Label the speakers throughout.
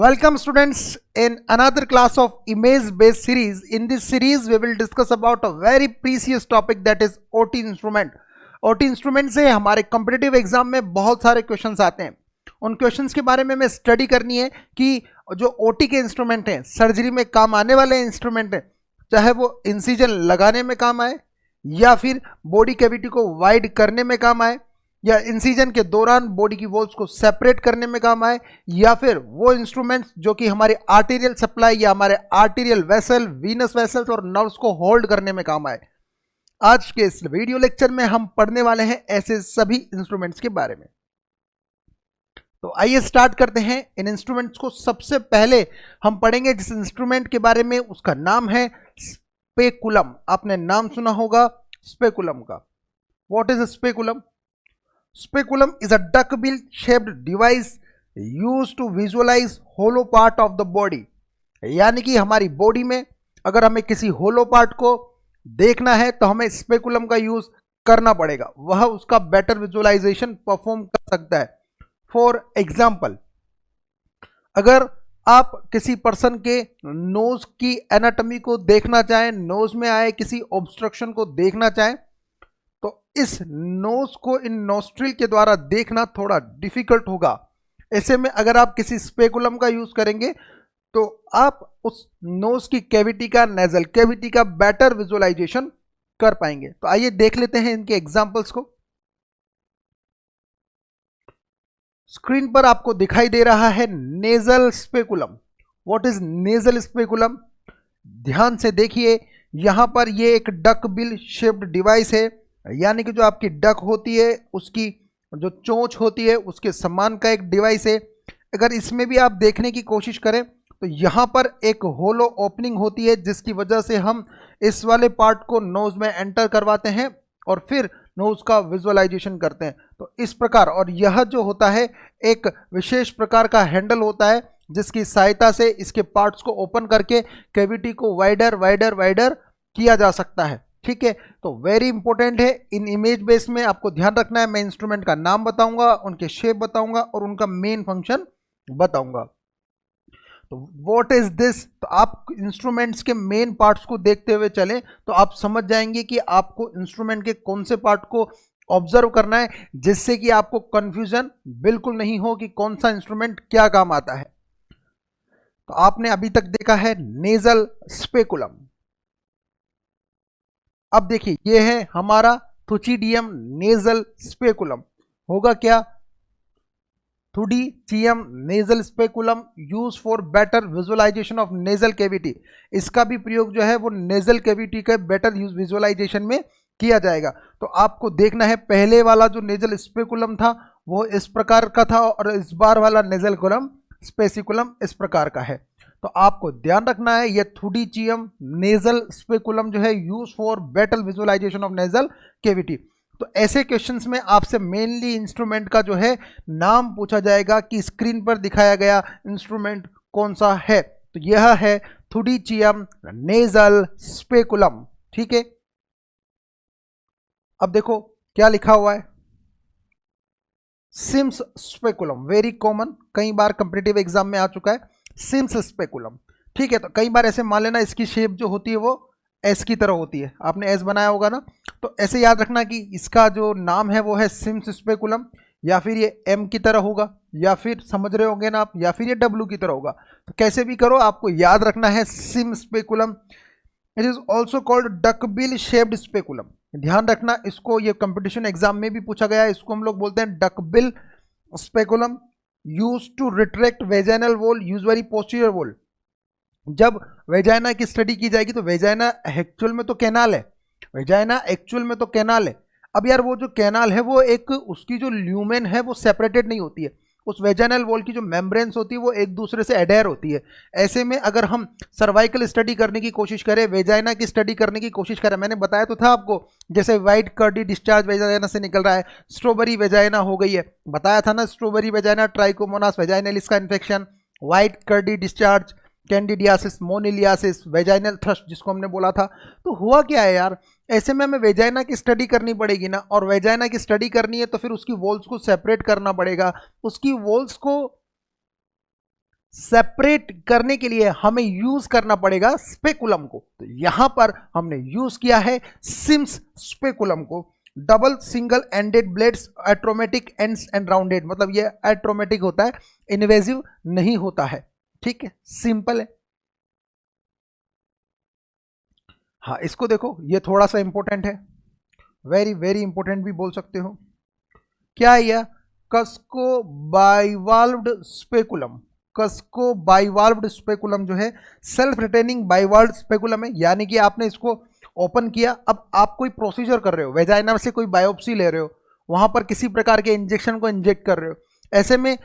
Speaker 1: Welcome students in another class of image based series. In this series we will discuss about a very precious topic that is OT instrument. OT instrument से हमारे competitive exam में बहुत सारे questions आते हैं. उन questions के बारे में हमें स्टडी करनी है कि जो OT के इंस्ट्रूमेंट हैं, सर्जरी में काम आने वाले इंस्ट्रूमेंट हैं, चाहे वो इंसिजन लगाने में काम आए या फिर बॉडी कैविटी को वाइड करने में काम आए या इंसिजन के दौरान बॉडी की वॉल्स को सेपरेट करने में काम आए या फिर वो इंस्ट्रूमेंट्स जो कि हमारी आर्टेरियल सप्लाई या हमारे आर्टेरियल वेसल, वीनस वेसल्स और नर्व्स को होल्ड करने में काम आए. आज के इस वीडियो लेक्चर में हम पढ़ने वाले हैं ऐसे सभी इंस्ट्रूमेंट्स के बारे में. तो आइए स्टार्ट करते हैं इन इंस्ट्रूमेंट्स को. सबसे पहले हम पढ़ेंगे जिस इंस्ट्रूमेंट के बारे में, उसका नाम है स्पेकुलम. आपने नाम सुना होगा स्पेकुलम का. What is speculum? Speculum is a duck-bill shaped device used to visualize hollow part of the body. यानी कि हमारी बॉडी में अगर हमें किसी होलो पार्ट को देखना है तो हमें स्पेकुलम का यूज करना पड़ेगा. वह उसका बेटर विजुअलाइजेशन परफॉर्म कर सकता है. फॉर एग्जाम्पल, अगर आप किसी पर्सन के नोज की एनाटॉमी को देखना चाहें, नोज में आए किसी ऑब्स्ट्रक्शन को देखना चाहें, तो इस नोज को इन नोस्ट्रिल के द्वारा देखना थोड़ा डिफिकल्ट होगा. ऐसे में अगर आप किसी स्पेकुलम का यूज करेंगे तो आप उस नोज की कैविटी का, नेजल कैविटी का बेटर विजुअलाइजेशन कर पाएंगे. तो आइए देख लेते हैं इनके एग्जांपल्स को. स्क्रीन पर आपको दिखाई दे रहा है nasal speculum. What is nasal speculum? ध्यान से देखिए, यहां पर ये एक डक बिल शेप्ड डिवाइस है, यानी कि जो आपकी डक होती है उसकी जो चोंच होती है उसके समान का एक डिवाइस है. अगर इसमें भी आप देखने की कोशिश करें तो यहाँ पर एक होलो ओपनिंग होती है जिसकी वजह से हम इस वाले पार्ट को नोज में एंटर करवाते हैं और फिर नोज का विजुअलाइजेशन करते हैं. तो इस प्रकार, और यह जो होता है एक विशेष प्रकार का हैंडल होता है जिसकी सहायता से इसके पार्ट्स को ओपन करके कैविटी को वाइडर वाइडर वाइडर किया जा सकता है. ठीक है, तो वेरी इंपॉर्टेंट है. इन इमेज बेस में आपको ध्यान रखना है. मैं इंस्ट्रूमेंट का नाम बताऊंगा, उनके शेप बताऊंगा और उनका मेन फंक्शन बताऊंगा. तो व्हाट इज दिस? तो आप इंस्ट्रूमेंट्स के मेन पार्ट्स को देखते हुए चलें तो आप समझ जाएंगे कि आपको इंस्ट्रूमेंट के कौन से पार्ट को ऑब्जर्व करना है, जिससे कि आपको कंफ्यूजन बिल्कुल नहीं हो कि कौन सा इंस्ट्रूमेंट क्या काम आता है. तो आपने अभी तक देखा है नेजल स्पेकुलम. अब देखिए, ये है हमारा थुचिडियम नेजल स्पेकुलम. होगा क्या? Thudichum nasal speculum use for better visualisation of nasal cavity. इसका भी प्रयोग जो है वो नेजल कैविटी के बेटर विजुअलाइजेशन में किया जाएगा. तो आपको देखना है, पहले वाला जो नेजल स्पेकुलम था वो इस प्रकार का था और इस बार वाला नेजल कुलम स्पेसिकुलम इस प्रकार का है. तो आपको ध्यान रखना है, ये थुचिडियम नेजल स्पेकुलम जो है use for better visualisation of nasal cavity. तो ऐसे क्वेश्चंस में आपसे मेनली इंस्ट्रूमेंट का जो है नाम पूछा जाएगा कि स्क्रीन पर दिखाया गया इंस्ट्रूमेंट कौन सा है. तो यह है थुचिडियम नेजल स्पेकुलम. ठीक है, अब देखो क्या लिखा हुआ है. सिम्स स्पेकुलम, वेरी कॉमन, कई बार कंपटीटिव एग्जाम में आ चुका है. Sims speculum. ठीक है, तो कई बार ऐसे मान लेना इसकी शेप जो होती है वो एस की तरह होती है. आपने एस बनाया होगा ना, तो ऐसे याद रखना कि इसका जो नाम है वो है सिम्स स्पेकुलम, या फिर ये एम की तरह होगा, या फिर समझ रहे होंगे ना आप, या फिर ये डब्ल्यू की तरह होगा. तो कैसे भी करो आपको याद रखना है SIM speculum. It is also called duckbill shaped speculum. ध्यान रखना, इसको ये कंपटीशन एग्जाम में भी पूछा गया है. इसको हम लोग बोलते हैं duckbill speculum. Use to retract vaginal wall, usually posterior wall. जब वेजाइना की स्टडी की जाएगी तो वेजाइना एक्चुअल में तो कैनाल है, वेजाइना एक्चुअल में तो कैनाल है. अब यार वो जो कैनाल है वो एक, उसकी जो ल्यूमेन है वो सेपरेटेड नहीं होती है. उस वेजाइनल वॉल की जो मेम्ब्रेन्स होती है वो एक दूसरे से एडेयर होती है. ऐसे में अगर हम सर्वाइकल स्टडी करने की कोशिश करें, वेजाइना की स्टडी करने की कोशिश करें, मैंने बताया तो था आपको, जैसे वाइट कर्डी डिस्चार्ज वेजाइना से निकल रहा है, स्ट्रॉबेरी वेजाइना हो गई है, बताया था ना, स्ट्रॉबेरी वेजाइना, ट्राइकोमोनास वेजाइनलिस का infection, white curdy discharge, candidiasis, moniliasis, vaginal thrush जिसको हमने बोला था. तो हुआ क्या है यार, ऐसे में हमें वेजाइना की स्टडी करनी पड़ेगी ना, और वेजाइना की स्टडी करनी है तो फिर उसकी वॉल्स को सेपरेट करना पड़ेगा. उसकी वॉल्स को सेपरेट करने के लिए हमें यूज करना पड़ेगा स्पेकुलम को। तो यहां पर हमने यूज किया है सिम्स स्पेकुलम को। Double single ended blades, atraumatic ends and rounded, मतलब ये एट्रोमेटिक होता है, इन्वेजिव नहीं होता है। ठीक है, सिंपल है। हाँ, इसको देखो, ये थोड़ा सा इंपॉर्टेंट है, वेरी वेरी इंपॉर्टेंट भी बोल सकते हो। क्या है यह? Cusco bivalved speculum. Cusco bivalved speculum जो है सेल्फ रिटेनिंग बाइवाल्व्ड स्पेकुलम है, यानी कि आपने इसको ओपन किया, अब आप कोई प्रोसीजर कर रहे हो, वेजाइना से कोई बायोप्सी ले रहे हो, वहां पर किसी प्रकार के इंजेक्शन को इंजेक्ट कर रहे हो, ऐसे में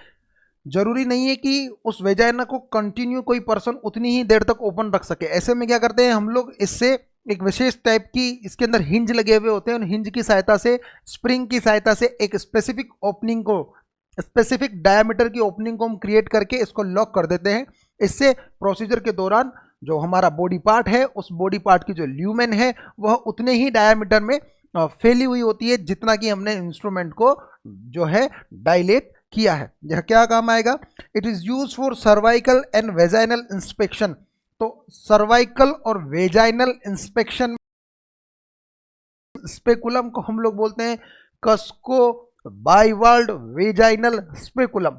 Speaker 1: जरूरी नहीं है कि उस वेजाइना को कंटिन्यू कोई पर्सन उतनी ही देर तक ओपन रख सके। ऐसे में क्या करते हैं हम लोग, इससे एक विशेष टाइप की इसके अंदर हिंज लगे हुए होते हैं, उन हिंज की सहायता से, स्प्रिंग की सहायता से एक स्पेसिफिक ओपनिंग को, स्पेसिफिक डायमीटर की ओपनिंग को हम क्रिएट करके इसको लॉक कर देते हैं। इससे प्रोसीजर के दौरान जो हमारा बॉडी पार्ट है, उस बॉडी पार्ट की जो ल्यूमेन है वह उतने ही डायमीटर में फैली हुई होती है जितना कि हमने इंस्ट्रूमेंट को जो है डायलेट किया है। यह क्या काम आएगा? It is use for cervical and vaginal inspection. तो सर्वाइकल और वेजाइनल इंस्पेक्शन स्पेकुलम को हम लोग बोलते हैं कस्को बाइवाल्ड वेजाइनल स्पेकुलम।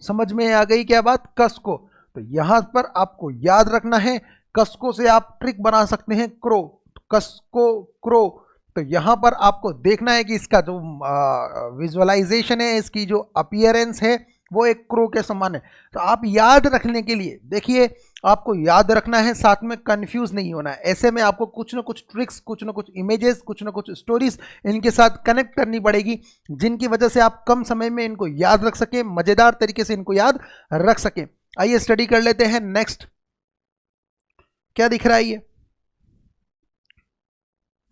Speaker 1: समझ में आ गई क्या बात? कस्को, तो यहां पर आपको याद रखना है, कस्को से आप ट्रिक बना सकते हैं क्रो, कस्को क्रो। तो यहां पर आपको देखना है कि इसका जो विजुअलाइजेशन है, इसकी जो अपीयरेंस है वो एक क्रो के समान है। तो आप याद रखने के लिए देखिए, आपको याद रखना है, साथ में कंफ्यूज नहीं होना है। ऐसे में आपको कुछ ना कुछ ट्रिक्स, कुछ ना कुछ इमेजेस, कुछ ना कुछ स्टोरीज इनके साथ कनेक्ट करनी पड़ेगी, जिनकी वजह से आप कम समय में इनको याद रख सकें, मजेदार तरीके से इनको याद रख सकें। आइए स्टडी कर लेते हैं। नेक्स्ट क्या दिख रहा है? ये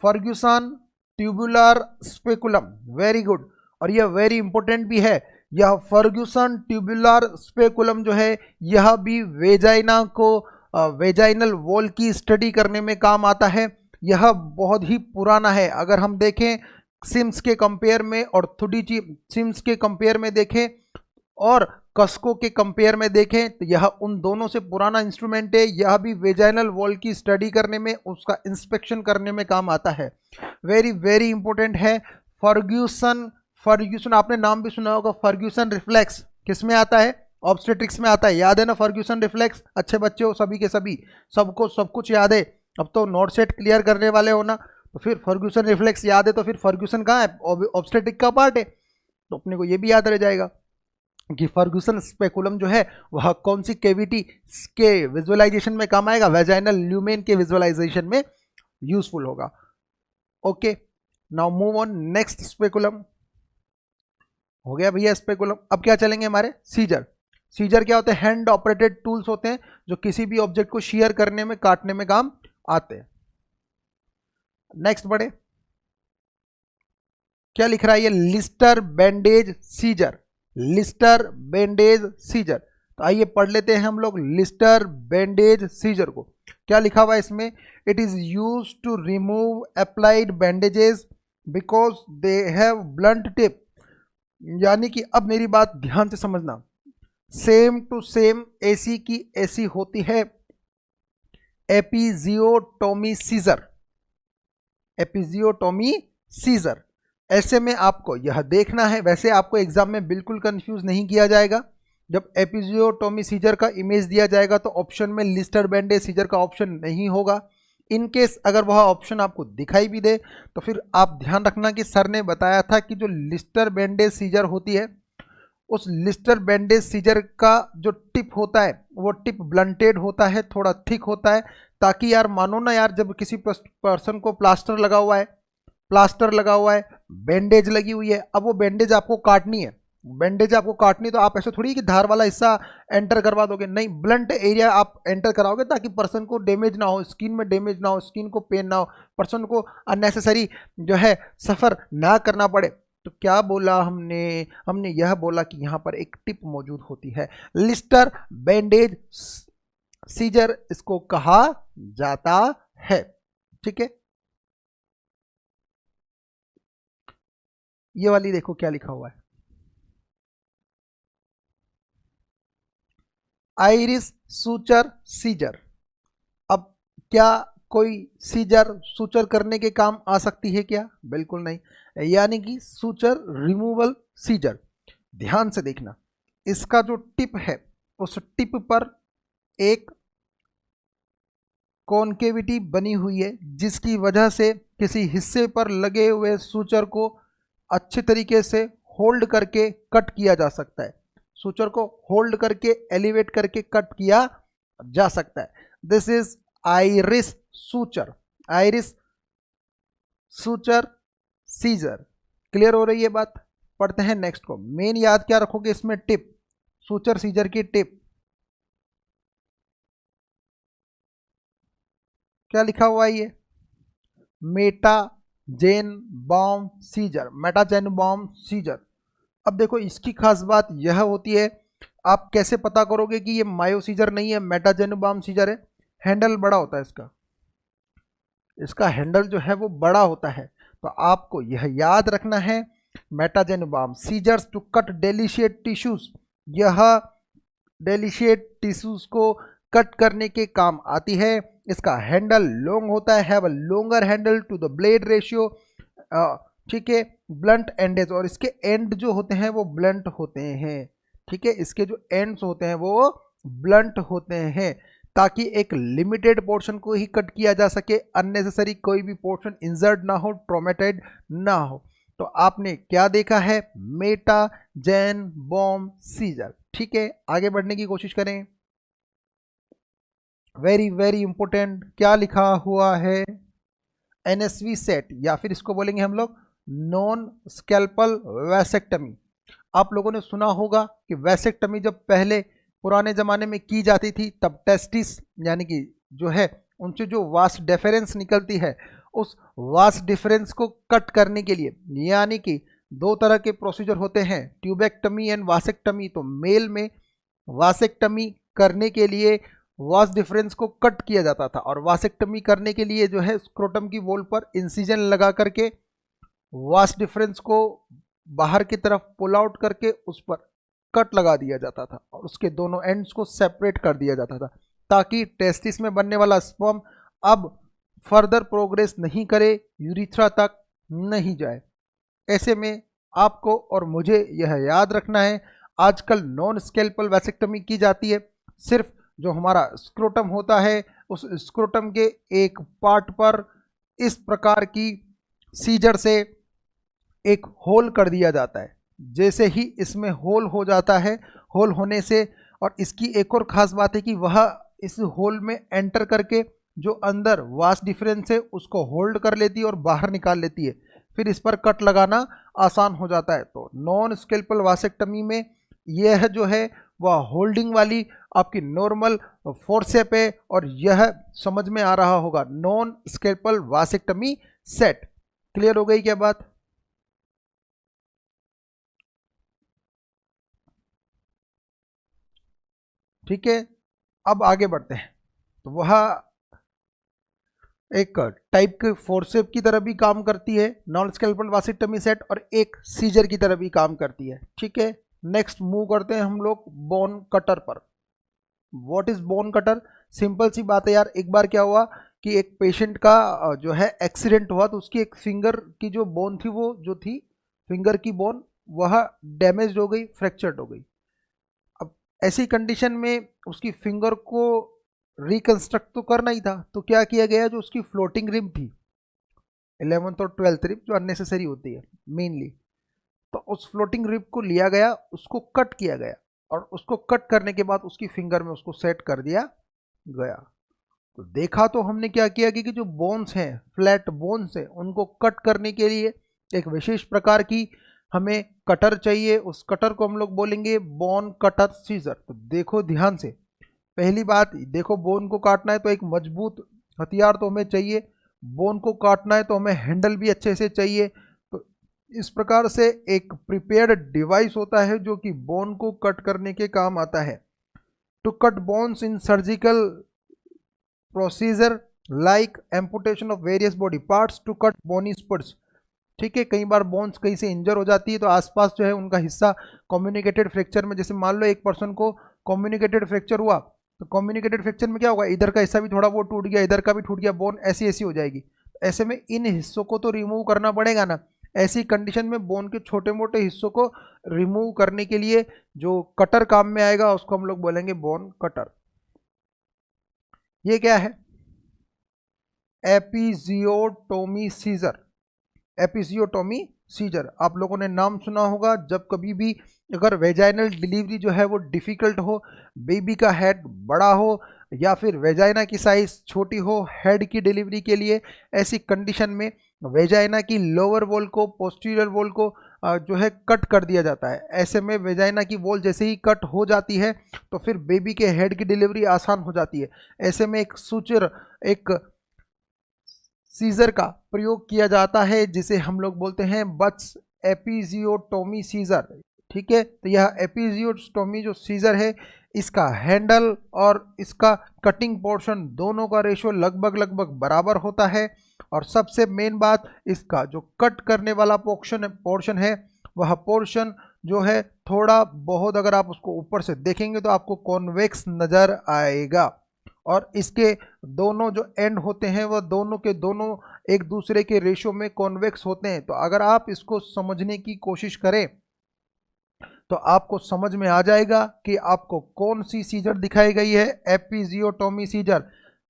Speaker 1: Fergusson tubular speculum, very good, और यह वेरी इंपॉर्टेंट भी है। यह फर्ग्यूसन ट्यूबुलर स्पेकुलम जो है, यह भी वेजाइना को, वेजाइनल वॉल की स्टडी करने में काम आता है। यह बहुत ही पुराना है, अगर हम देखें सिम्स के कंपेयर में और थुडीची सिम्स के कंपेयर में देखें और कस्को के कंपेयर में देखें, तो यह उन दोनों से पुराना इंस्ट्रूमेंट है। यह भी वेजाइनल वॉल की स्टडी करने में, उसका इंस्पेक्शन करने में काम आता है। वेरी वेरी इंपॉर्टेंट है। फर्ग्यूसन, फर्ग्यूसन आपने नाम भी सुना होगा। फर्ग्यूसन रिफ्लेक्स किस में आता है? ऑब्स्टेट्रिक्स में आता है, याद है ना? फर्ग्यूसन रिफ्लेक्स, अच्छे बच्चे हो सभी के सभी, सबको सब कुछ याद है। अब तो नोट सेट क्लियर करने वाले हो ना, तो फिर फर्ग्यूसन रिफ्लेक्स याद है, तो फिर फर्ग्यूसन कहाँ है? ऑब्स्टेट्रिक का पार्ट है, तो अपने को ये भी याद रह जाएगा कि फर्ग्यूसन स्पेकुलम जो है वह कौन सी कैविटी के विजुअलाइजेशन में काम आएगा? वेजाइनल ल्यूमेन के विजुअलाइजेशन में यूजफुल होगा। Okay, now move on next speculum. हो गया भैया स्पेकुलम। अब क्या चलेंगे? हमारे सीजर। सीजर क्या होते हैं? हैंड ऑपरेटेड टूल्स होते हैं जो किसी भी ऑब्जेक्ट को शेयर करने में, काटने में काम आते हैं। नेक्स्ट बढ़े, क्या लिख रहा है ये? Lister bandage scissor, Lister bandage scissor. तो आइए पढ़ लेते हैं हम लोग लिस्टर बैंडेज सीजर को। क्या लिखा हुआ है इसमें? It is use to remove applied bandages because they have blunt tip. यानी कि अब मेरी बात ध्यान से समझना, सेम टू सेम एसी की ऐसी होती है एपिजियोटोमी सीजर, एपिजियोटोमी सीजर। ऐसे में आपको यह देखना है, वैसे आपको एग्जाम में बिल्कुल कंफ्यूज नहीं किया जाएगा। जब एपिजियोटोमी सीजर का इमेज दिया जाएगा तो ऑप्शन में लिस्टर बैंडेज सीजर का ऑप्शन नहीं होगा। इन केस अगर वह ऑप्शन आपको दिखाई भी दे तो फिर आप ध्यान रखना कि सर ने बताया था कि जो लिस्टर बैंडेज सीजर होती है, उस लिस्टर बैंडेज सीजर का जो टिप होता है वो टिप ब्लंटेड होता है, थोड़ा थिक होता है, ताकि यार मानो ना यार, जब किसी पर्सन को प्लास्टर लगा हुआ है, प्लास्टर लगा हुआ है, बैंडेज लगी हुई है, अब वो बैंडेज आपको काटनी है, बैंडेज आपको काटनी, तो आप ऐसे थोड़ी कि धार वाला हिस्सा एंटर करवा दोगे, नहीं, ब्लंट एरिया आप एंटर कराओगे ताकि पर्सन को डैमेज ना हो, स्किन में डैमेज ना हो, स्किन को पेन ना हो, पर्सन को अननेसेसरी जो है सफ़र ना करना पड़े। तो क्या बोला हमने? हमने यह बोला कि यहाँ पर एक टिप मौजूद होती है, लिस्टर बैंडेज सीजर इसको कहा जाता है। ठीक है, ये वाली देखो क्या लिखा हुआ है, आइरिस सूचर सीजर। अब क्या कोई सीजर सूचर करने के काम आ सकती है क्या? बिल्कुल नहीं, यानी कि सूचर रिमूवल सीजर। ध्यान से देखना, इसका जो टिप है उस टिप पर एक कॉन्केविटी बनी हुई है, जिसकी वजह से किसी हिस्से पर लगे हुए सूचर को अच्छे तरीके से होल्ड करके कट किया जा सकता है। सूचर को होल्ड करके एलिवेट करके कट किया जा सकता है। This is iris suture, iris suture scissor. Clear हो रही है बात? पढ़ते हैं नेक्स्ट को। मेन याद क्या रखोगे इसमें? टिप, सूचर सीजर की टिप क्या लिखा हुआ है? ये मेटाजेनबॉम सीजर, मेटाजेनबॉम सीजर। अब देखो इसकी खास बात यह होती है, आप कैसे पता करोगे कि ये मायो सीजर नहीं है, मेटाजेनबॉम सीजर है? हैंडल बड़ा होता है इसका, इसका हैंडल जो है वो बड़ा होता है। तो आपको यह याद रखना है, मेटाजेनबॉम सीजर्स टू कट डेलिशिएट टिश्यूज, यह डेलिशिएट टिश्यूज को कट करने के काम आती है। इसका हैंडल लॉन्ग होता है, have a longer handle to the blade ratio, ठीक है, ब्लंट एंडेज, और इसके एंड जो होते हैं वो ब्लंट होते हैं। ठीक है, इसके जो एंड्स होते हैं वो ब्लंट होते हैं, ताकि एक लिमिटेड पोर्शन को ही कट किया जा सके, अननेसेसरी कोई भी पोर्शन इंजर्ड ना हो, ट्रोमेटेड ना हो। तो आपने क्या देखा है? मेटाजेनबॉम सीजर। ठीक है, आगे बढ़ने की कोशिश करें। वेरी वेरी इंपॉर्टेंट, क्या लिखा हुआ है? एनएसवी सेट, या फिर इसको बोलेंगे हम लोग नॉन स्कैल्पल वैसेक्टमी। आप लोगों ने सुना होगा कि वैसेक्टमी जब पहले पुराने ज़माने में की जाती थी, तब टेस्टिस यानी कि जो है उनसे जो वास डिफरेंस निकलती है, उस वास डिफरेंस को कट करने के लिए, यानी कि दो तरह के प्रोसीजर होते हैं, ट्यूबेक्टमी एंड वासेक्टमी। तो मेल में वासेक्टमी करने के लिए वास डिफरेंस को कट किया जाता था, और वासेक्टमी करने के लिए जो है स्क्रोटम की वॉल पर इंसिजन लगा करके वास डिफरेंस को बाहर की तरफ पुल आउट करके उस पर कट लगा दिया जाता था, और उसके दोनों एंड्स को सेपरेट कर दिया जाता था, ताकि टेस्टिस में बनने वाला स्पर्म अब फर्दर प्रोग्रेस नहीं करे, यूरिथ्रा तक नहीं जाए। ऐसे में आपको और मुझे यह याद रखना है, आजकल नॉन स्केल्पल वैसेक्टमी की जाती है। सिर्फ जो हमारा स्क्रोटम होता है, उस स्क्रोटम के एक पार्ट पर इस प्रकार की सीजर से एक होल कर दिया जाता है। जैसे ही इसमें होल हो जाता है, होल होने से, और इसकी एक और ख़ास बात है कि वह इस होल में एंटर करके जो अंदर वास डिफरेंस है उसको होल्ड कर लेती है और बाहर निकाल लेती है, फिर इस पर कट लगाना आसान हो जाता है। तो नॉन स्केल्पल वासेक्टमी में यह जो है वह होल्डिंग वाली आपकी नॉर्मल फोर्सेप है, और यह समझ में आ रहा होगा, नॉन स्केल्पल वासेक्टमी सेट। क्लियर हो गई क्या बात? ठीक है, अब आगे बढ़ते हैं। तो वह एक टाइप के फोर्सेप की तरह भी काम करती है नॉन स्केल्पल वासेक्टमी सेट, और एक सीजर की तरह भी काम करती है। ठीक है, नेक्स्ट मूव करते हैं हम लोग बोन कटर पर। What is bone cutter? Simple सी बात है यार, एक बार क्या हुआ कि एक पेशेंट का जो है एक्सीडेंट हुआ, तो उसकी एक फिंगर की जो बोन थी, वो जो थी फिंगर की बोन, वह डैमेज हो गई, फ्रैक्चर्ड हो गई। अब ऐसी कंडीशन में उसकी फिंगर को रिकंस्ट्रक्ट तो करना ही था, तो क्या किया गया, जो उसकी फ्लोटिंग रिब थी 11th और 12th रिब, जो अननेसेसरी होती है मेनली, तो उस फ्लोटिंग रिब को लिया गया, उसको कट किया गया, और उसको कट करने के बाद उसकी फिंगर में उसको सेट कर दिया गया। तो देखा तो हमने क्या किया कि जो बोन्स हैं, फ्लैट बोन्स हैं, उनको कट करने के लिए एक विशेष प्रकार की हमें कटर चाहिए। उस कटर को हम लोग बोलेंगे बोन कटर सीजर। तो देखो ध्यान से, पहली बात देखो, बोन को काटना है तो एक मजबूत हथियार तो हमें चाहिए, बोन को काटना है तो हमें हैंडल भी अच्छे से चाहिए। तो इस प्रकार से एक प्रिपेयर्ड डिवाइस होता है जो कि बोन को कट करने के काम आता है। To cut bones in surgical procedure like amputation of various body parts to cut bony spots. ठीक है, कई बार बोन्स कहीं से इंजर हो जाती है, तो आसपास जो है उनका हिस्सा कम्युनिकेटेड फ्रैक्चर में, जैसे मान लो एक पर्सन को कम्युनिकेटेड फ्रैक्चर हुआ तो कम्युनिकेटेड फ्रैक्चर में क्या होगा, इधर का हिस्सा भी थोड़ा बहुत टूट गया, इधर का भी टूट गया, बोन ऐसी ऐसी हो जाएगी। ऐसे में इन हिस्सों को तो रिमूव करना पड़ेगा ना। ऐसी कंडीशन में बोन के छोटे मोटे हिस्सों को रिमूव करने के लिए जो कटर काम में आएगा उसको हम लोग बोलेंगे बोन कटर। ये क्या है, एपिजियोटोमी सीजर। एपिजियोटोमी सीजर आप लोगों ने नाम सुना होगा। जब कभी भी अगर वेजाइनल डिलीवरी जो है वो डिफ़िकल्ट हो, बेबी का हेड बड़ा हो या फिर वेजाइना की साइज छोटी हो हेड की डिलीवरी के लिए, ऐसी कंडीशन में वेजाइना की लोअर वॉल को, पोस्टीरियर वॉल को जो है कट कर दिया जाता है। ऐसे में वेजाइना की वॉल जैसे ही कट हो जाती है तो फिर बेबी के हेड की डिलीवरी आसान हो जाती है। ऐसे में एक सूचर, एक सीजर का प्रयोग किया जाता है जिसे हम लोग बोलते हैं बट्स एपिजियोटोमी सीजर। ठीक है, तो यह एपिजियोटोमी जो सीजर है इसका हैंडल और इसका कटिंग पोर्शन दोनों का रेशो लगभग बराबर होता है। और सबसे मेन बात, इसका जो कट करने वाला पोर्शन है वह पोर्शन जो है थोड़ा बहुत अगर आप उसको ऊपर से देखेंगे तो आपको कॉन्वेक्स नज़र आएगा। और इसके दोनों जो एंड होते हैं वह दोनों के दोनों एक दूसरे के रेशो में कॉन्वेक्स होते हैं। तो अगर आप इसको समझने की कोशिश करें तो आपको समझ में आ जाएगा कि आपको कौन सी सीजर दिखाई गई है, episiotomy scissor.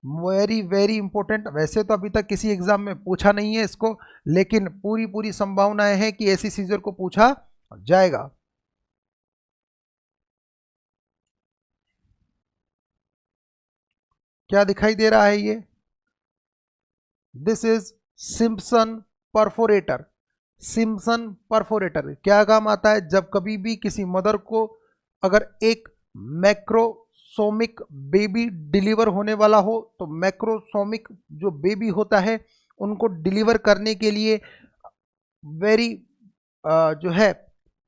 Speaker 1: Very very important. वैसे तो अभी तक किसी एग्जाम में पूछा नहीं है इसको, लेकिन पूरी संभावनाएं हैं कि ऐसी सीजर को पूछा जाएगा। क्या दिखाई दे रहा है ये, this is Simpson perforator. Simpson perforator क्या काम आता है, जब कभी भी किसी मदर को अगर एक मैक्रोसोमिक बेबी डिलीवर होने वाला हो तो मैक्रोसोमिक जो बेबी होता है उनको डिलीवर करने के लिए वेरी जो है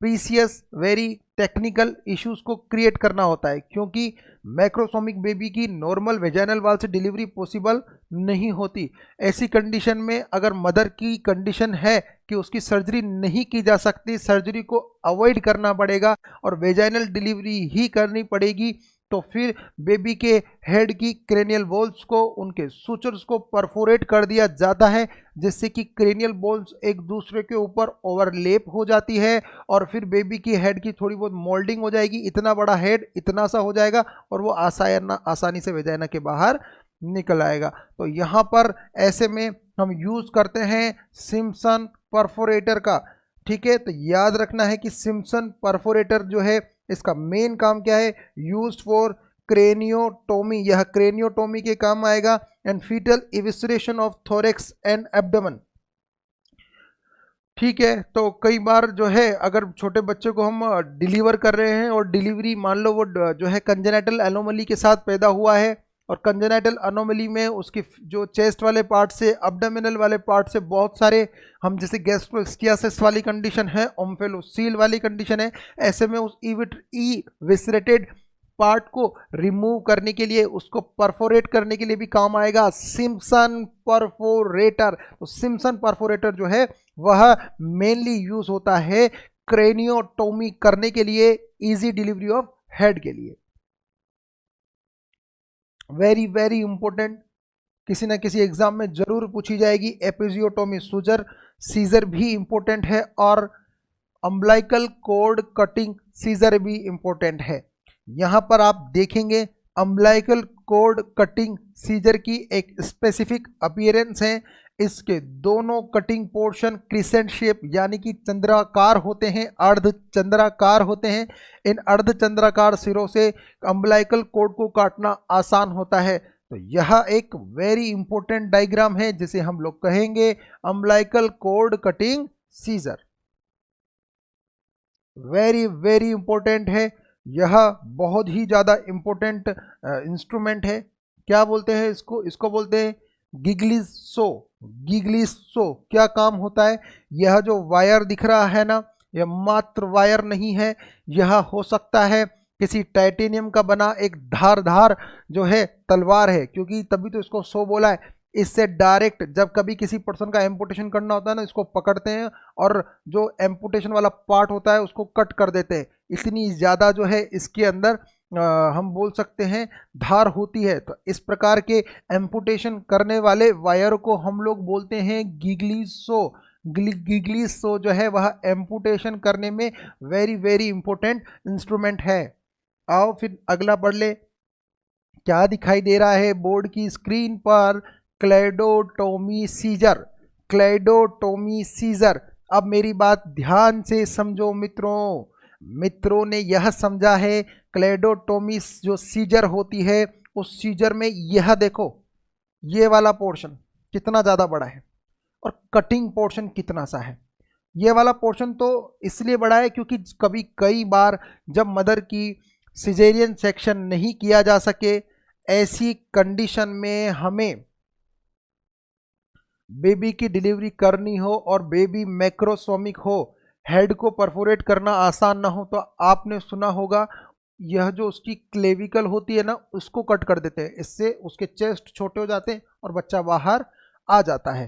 Speaker 1: प्रीसियस, वेरी टेक्निकल इश्यूज को क्रिएट करना होता है, क्योंकि मैक्रोसोमिक बेबी की नॉर्मल वेजाइनल वाल से डिलीवरी पॉसिबल नहीं होती। ऐसी कंडीशन में अगर मदर की कंडीशन है कि उसकी सर्जरी नहीं की जा सकती, सर्जरी को अवॉइड करना पड़ेगा और वेजाइनल डिलीवरी ही करनी पड़ेगी, तो फिर बेबी के हेड की क्रेनियल बोल्स को, उनके सूचर्स को परफोरेट कर दिया जाता है, जिससे कि क्रेनियल बोल्स एक दूसरे के ऊपर ओवरलेप हो जाती है और फिर बेबी की हेड की थोड़ी बहुत मोल्डिंग हो जाएगी। इतना बड़ा हेड इतना सा हो जाएगा और वो आसानी से वेजाइना के बाहर निकल आएगा। तो यहाँ पर ऐसे में हम यूज़ करते हैं सिम्पसन परफोरेटर का। ठीक है, तो याद रखना है कि सिम्पसन परफोरेटर जो है इसका मेन काम क्या है, यूज्ड फॉर क्रेनियोटोमी। यह क्रेनियोटोमी के काम आएगा and fetal evisceration of thorax and abdomen. ठीक है, तो कई बार जो है अगर छोटे बच्चे को हम डिलीवर कर रहे हैं और डिलीवरी मान लो वो जो है कंजेनाइटल एनोमली के साथ पैदा हुआ है और कंजेनाइटल एनोमली में उसकी जो चेस्ट वाले पार्ट से, अब्डोमिनल वाले पार्ट से बहुत सारे, हम जैसे गैस्ट्रोस्कियासिस वाली कंडीशन है, ओम्फेलोसील वाली कंडीशन है, ऐसे में उस विसरेटेड पार्ट को रिमूव करने के लिए, उसको परफोरेट करने के लिए भी काम आएगा सिम्पसन परफोरेटर। तो सिम्पसन परफोरेटर जो है वह मेनली यूज होता है क्रेनियोटोमी करने के लिए, इजी डिलीवरी ऑफ हेड के लिए। वेरी वेरी इंपॉर्टेंट, किसी ना किसी एग्जाम में जरूर पूछी जाएगी। एपिजियोटोमी सीजर भी इंपॉर्टेंट है और अम्बलाइकल कॉर्ड कटिंग सीजर भी इंपॉर्टेंट है। यहाँ पर आप देखेंगे अम्बलाइकल कॉर्ड कटिंग सीजर की एक स्पेसिफिक अपीयरेंस है। इसके दोनों कटिंग पोर्शन क्रिसेंट शेप यानी कि चंद्राकार होते हैं, अर्ध चंद्राकार होते हैं। इन अर्ध चंद्राकार सिरों से अम्बलाइकल कॉर्ड को काटना आसान होता है। तो यह एक वेरी इंपॉर्टेंट डायग्राम है जिसे हम लोग कहेंगे umbilical cord cutting scissor. Very very important है, यह बहुत ही ज़्यादा इंपॉर्टेंट इंस्ट्रूमेंट है। क्या बोलते हैं इसको, इसको बोलते हैं गिग्लिसो। गिग्लिसो क्या काम होता है, यह जो वायर दिख रहा है ना, यह मात्र वायर नहीं है, यह हो सकता है किसी टाइटेनियम का बना एक धारदार जो है तलवार है, क्योंकि तभी तो इसको सो बोला है। इससे डायरेक्ट जब कभी किसी पर्सन का एम्पुटेशन करना होता है ना, इसको पकड़ते हैं और जो एम्पुटेशन वाला पार्ट होता है उसको कट कर देते हैं। इतनी ज़्यादा जो है इसके अंदर हम बोल सकते हैं धार होती है, तो इस प्रकार के एम्पुटेशन करने वाले वायर को हम लोग बोलते हैं गिगलीसो। गिगलीसो जो है वह एम्पुटेशन करने में वेरी वेरी इंपॉर्टेंट इंस्ट्रूमेंट है। आओ फिर अगला पढ़ ले। क्या दिखाई दे रहा है बोर्ड की स्क्रीन पर? क्लेडोटोमी सीजर। क्लेडोटोमी सीजर। अब मेरी बात ध्यान से समझो मित्रों। मित्रों ने यह समझा है क्लेडोटोमी जो सीजर होती है, उस सीजर में यह देखो, ये वाला पोर्शन कितना ज़्यादा बड़ा है और कटिंग पोर्शन कितना सा है। ये वाला पोर्शन तो इसलिए बड़ा है क्योंकि कई बार जब मदर की सिजेरियन सेक्शन नहीं किया जा सके, ऐसी कंडीशन में हमें बेबी की डिलीवरी करनी हो और बेबी मैक्रोसोमिक हो, हेड को परफोरेट करना आसान ना हो, तो आपने सुना होगा यह जो उसकी क्लेविकल होती है ना, उसको कट कर देते हैं। इससे उसके चेस्ट छोटे हो जाते हैं और बच्चा बाहर आ जाता है।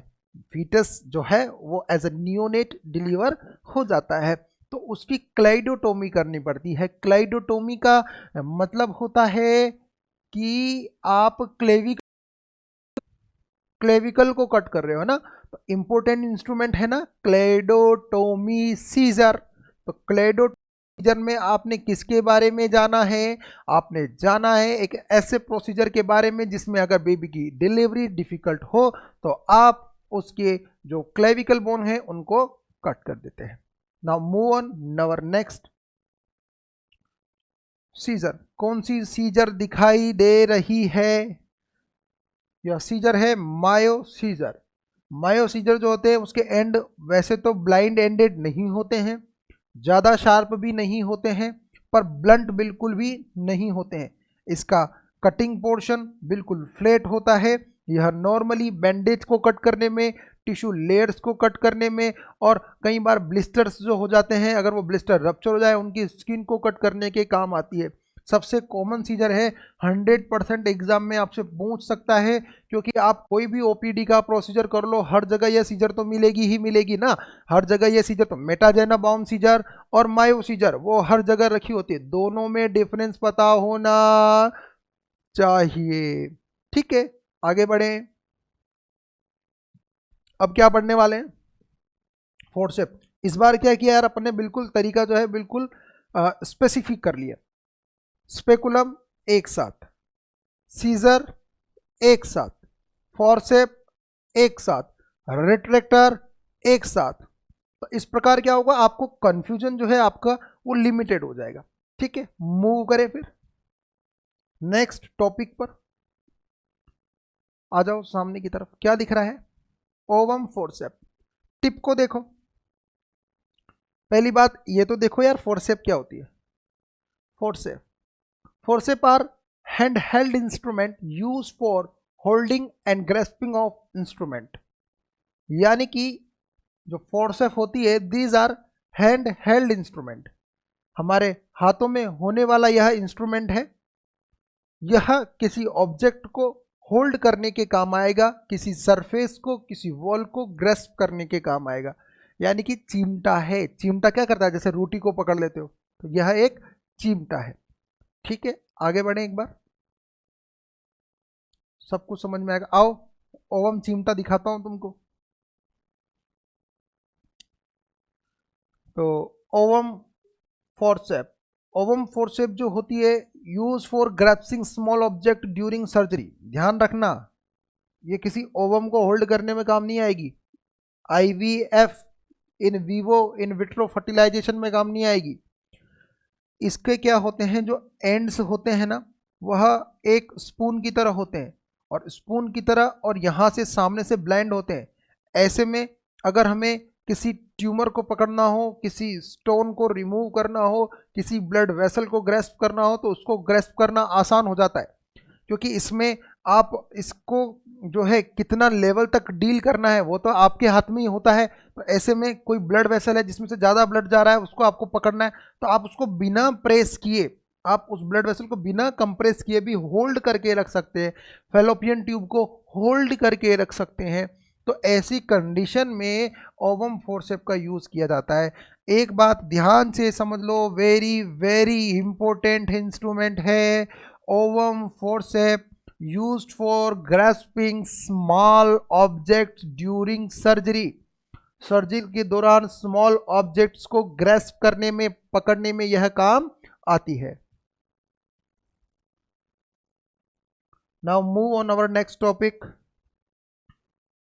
Speaker 1: फीटस जो है वो एज ए नियोनेट डिलीवर हो जाता है, तो उसकी क्लाइडोटोमी करनी पड़ती है। क्लाइडोटोमी का मतलब होता है कि आप क्लेविकल को कट कर रहे हो ना, तो इंपॉर्टेंट इंस्ट्रूमेंट है ना क्लेडोटोमी सीजर। तो क्लेडोटोमी में आपने किसके बारे में जाना है? आपने जाना है एक ऐसे प्रोसीजर के बारे में जिसमें अगर बेबी की डिलीवरी डिफिकल्ट हो तो आप उसके जो क्लेविकल बोन है उनको कट कर देते हैं। नाउ मूव ऑन नवर नेक्स्ट सीजर। कौन सी सीजर दिखाई दे रही है? यह सीजर है मायो सीजर। मायो सीजर जो होते हैं उसके एंड वैसे तो ब्लाइंड एंडेड नहीं होते हैं, ज़्यादा शार्प भी नहीं होते हैं, पर ब्लंट बिल्कुल भी नहीं होते हैं। इसका कटिंग पोर्शन बिल्कुल फ्लैट होता है। यह नॉर्मली बैंडेज को कट करने में, टिश्यू लेयर्स को कट करने में, और कई बार ब्लिस्टर्स जो हो जाते हैं, अगर वो ब्लिस्टर रप्चर हो जाए, उनकी स्किन को कट करने के काम आती है। सबसे कॉमन सीजर है, 100% एग्जाम में आपसे पूछ सकता है, क्योंकि आप कोई भी ओपीडी का प्रोसीजर कर लो, हर जगह यह सीजर तो मिलेगी ही मिलेगी ना। हर जगह यह सीजर तो मेटाजेना बाउंड सीजर और मायो सीजर वो हर जगह रखी होती है, दोनों में डिफरेंस पता होना चाहिए। ठीक है, आगे बढ़े। अब क्या पढ़ने वाले हैं? फोर्सेप। इस बार क्या किया यार अपन ने, बिल्कुल तरीका जो है बिल्कुल स्पेसिफिक कर लिया। स्पेकुलम एक साथ, सीजर एक साथ, फॉर्सेप एक साथ, रिट्रैक्टर एक साथ। तो इस प्रकार क्या होगा, आपको कंफ्यूजन जो है आपका वो लिमिटेड हो जाएगा। ठीक है, मूव करें फिर नेक्स्ट टॉपिक पर। आ जाओ सामने की तरफ। क्या दिख रहा है? Ovum forceps. टिप को देखो। पहली बात ये तो देखो यार, फोर्सेप क्या होती है? Forcep, forcep are hand held instrument use for holding and grasping of instrument. यानी कि जो फोर्सेप होती है, these are hand held instrument. हमारे हाथों में होने वाला यह इंस्ट्रूमेंट है, यह किसी ऑब्जेक्ट को होल्ड करने के काम आएगा, किसी सरफेस को, किसी वॉल को ग्रेस्प करने के काम आएगा। यानी कि चिमटा है। चिमटा क्या करता है? जैसे रोटी को पकड़ लेते हो, तो यह एक चिमटा है। ठीक है, आगे बढ़े एक बार, सब कुछ समझ में आएगा। आओ ओवम चिमटा दिखाता हूं तुमको। तो ओवम फोर्सेप, ओवम फोर्सेप जो होती है, use for grasping small object during surgery. ध्यान रखना, ये किसी ओवम को होल्ड करने में काम नहीं आएगी। IVF, in vivo in vitro fertilisation में काम नहीं आएगी। इसके क्या होते हैं, जो एंड्स होते हैं ना, वह एक स्पून की तरह होते हैं, और स्पून की तरह और यहाँ से सामने से ब्लाइंड होते हैं। ऐसे में अगर हमें किसी ट्यूमर को पकड़ना हो, किसी स्टोन को रिमूव करना हो, किसी ब्लड वेसल को ग्रेस्प करना हो, तो उसको ग्रेस्प करना आसान हो जाता है, क्योंकि इसमें आप इसको जो है कितना लेवल तक डील करना है वो तो आपके हाथ में ही होता है। तो ऐसे में कोई ब्लड वेसल है जिसमें से ज़्यादा ब्लड जा रहा है, उसको आपको पकड़ना है, तो आप उसको बिना प्रेस किए, आप उस ब्लड वेसल को बिना कंप्रेस किए भी होल्ड करके रख सकते हैं। फेलोपियन ट्यूब को होल्ड करके रख सकते हैं। तो ऐसी कंडीशन में ओवम फोर्सेप का यूज किया जाता है। एक बात ध्यान से समझ लो, वेरी वेरी इंपॉर्टेंट इंस्ट्रूमेंट है ovum forcep, used for grasping small objects during surgery. Surgery के दौरान स्मॉल ऑब्जेक्ट्स को ग्रेस्प करने में, पकड़ने में यह काम आती है। Now move on our next topic.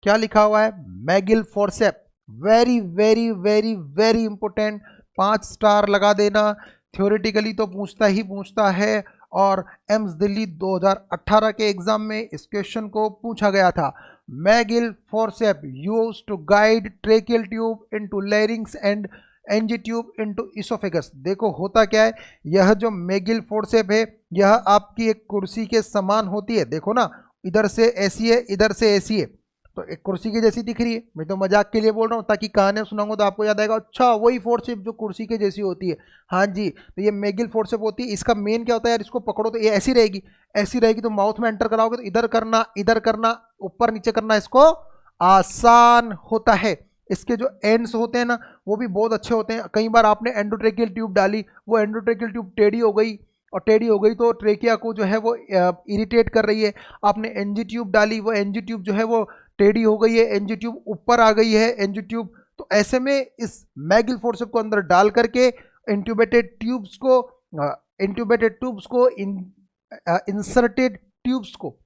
Speaker 1: क्या लिखा हुआ है? Magill forcep. Very very very very important, 5 star लगा देना। थ्योरेटिकली तो पूछता ही पूछता है, और एम्स दिल्ली 2018 के एग्जाम में इस क्वेश्चन को पूछा गया था। Magill forcep used to guide tracheal tube into larynx and NG tube into oesophagus. देखो होता क्या है, यह जो मैगिल फोर्सेप है यह आपकी एक कुर्सी के समान होती है। देखो ना, इधर से ऐसी है, इधर से ऐसी है, तो एक कुर्सी की जैसी दिख रही है। मैं तो मजाक के लिए बोल रहा हूँ, ताकि कहानियां सुनाऊंगा तो आपको याद आएगा, अच्छा वही फोर्सेप जो कुर्सी के जैसी होती है। हाँ जी, तो ये मैगिल फोर्सेप होती है। इसका मेन क्या होता है यार, इसको पकड़ो तो ये ऐसी रहेगी, ऐसी रहेगी, तो माउथ में एंटर कराओगे तो इधर करना, इधर करना, ऊपर नीचे करना इसको आसान होता है। इसके जो एंड्स होते हैं ना, वो भी बहुत अच्छे होते हैं। कई बार आपने एंडोट्रेकियल ट्यूब डाली, वो एंडोट्रेकियल ट्यूब टेढ़ी हो गई, और टेढ़ी हो गई तो ट्रेकिया को जो है वो इरिटेट कर रही है। आपने एनजी ट्यूब डाली, वो एनजी ट्यूब जो है वो टेढ़ी हो गई है, एनजी ट्यूब ऊपर आ गई है, एनजी ट्यूब। तो ऐसे में इस मैगिल फोर्सेप को अंदर डाल करके इंट्यूबेटेड ट्यूब्स को इंसर्टेड ट्यूब्स को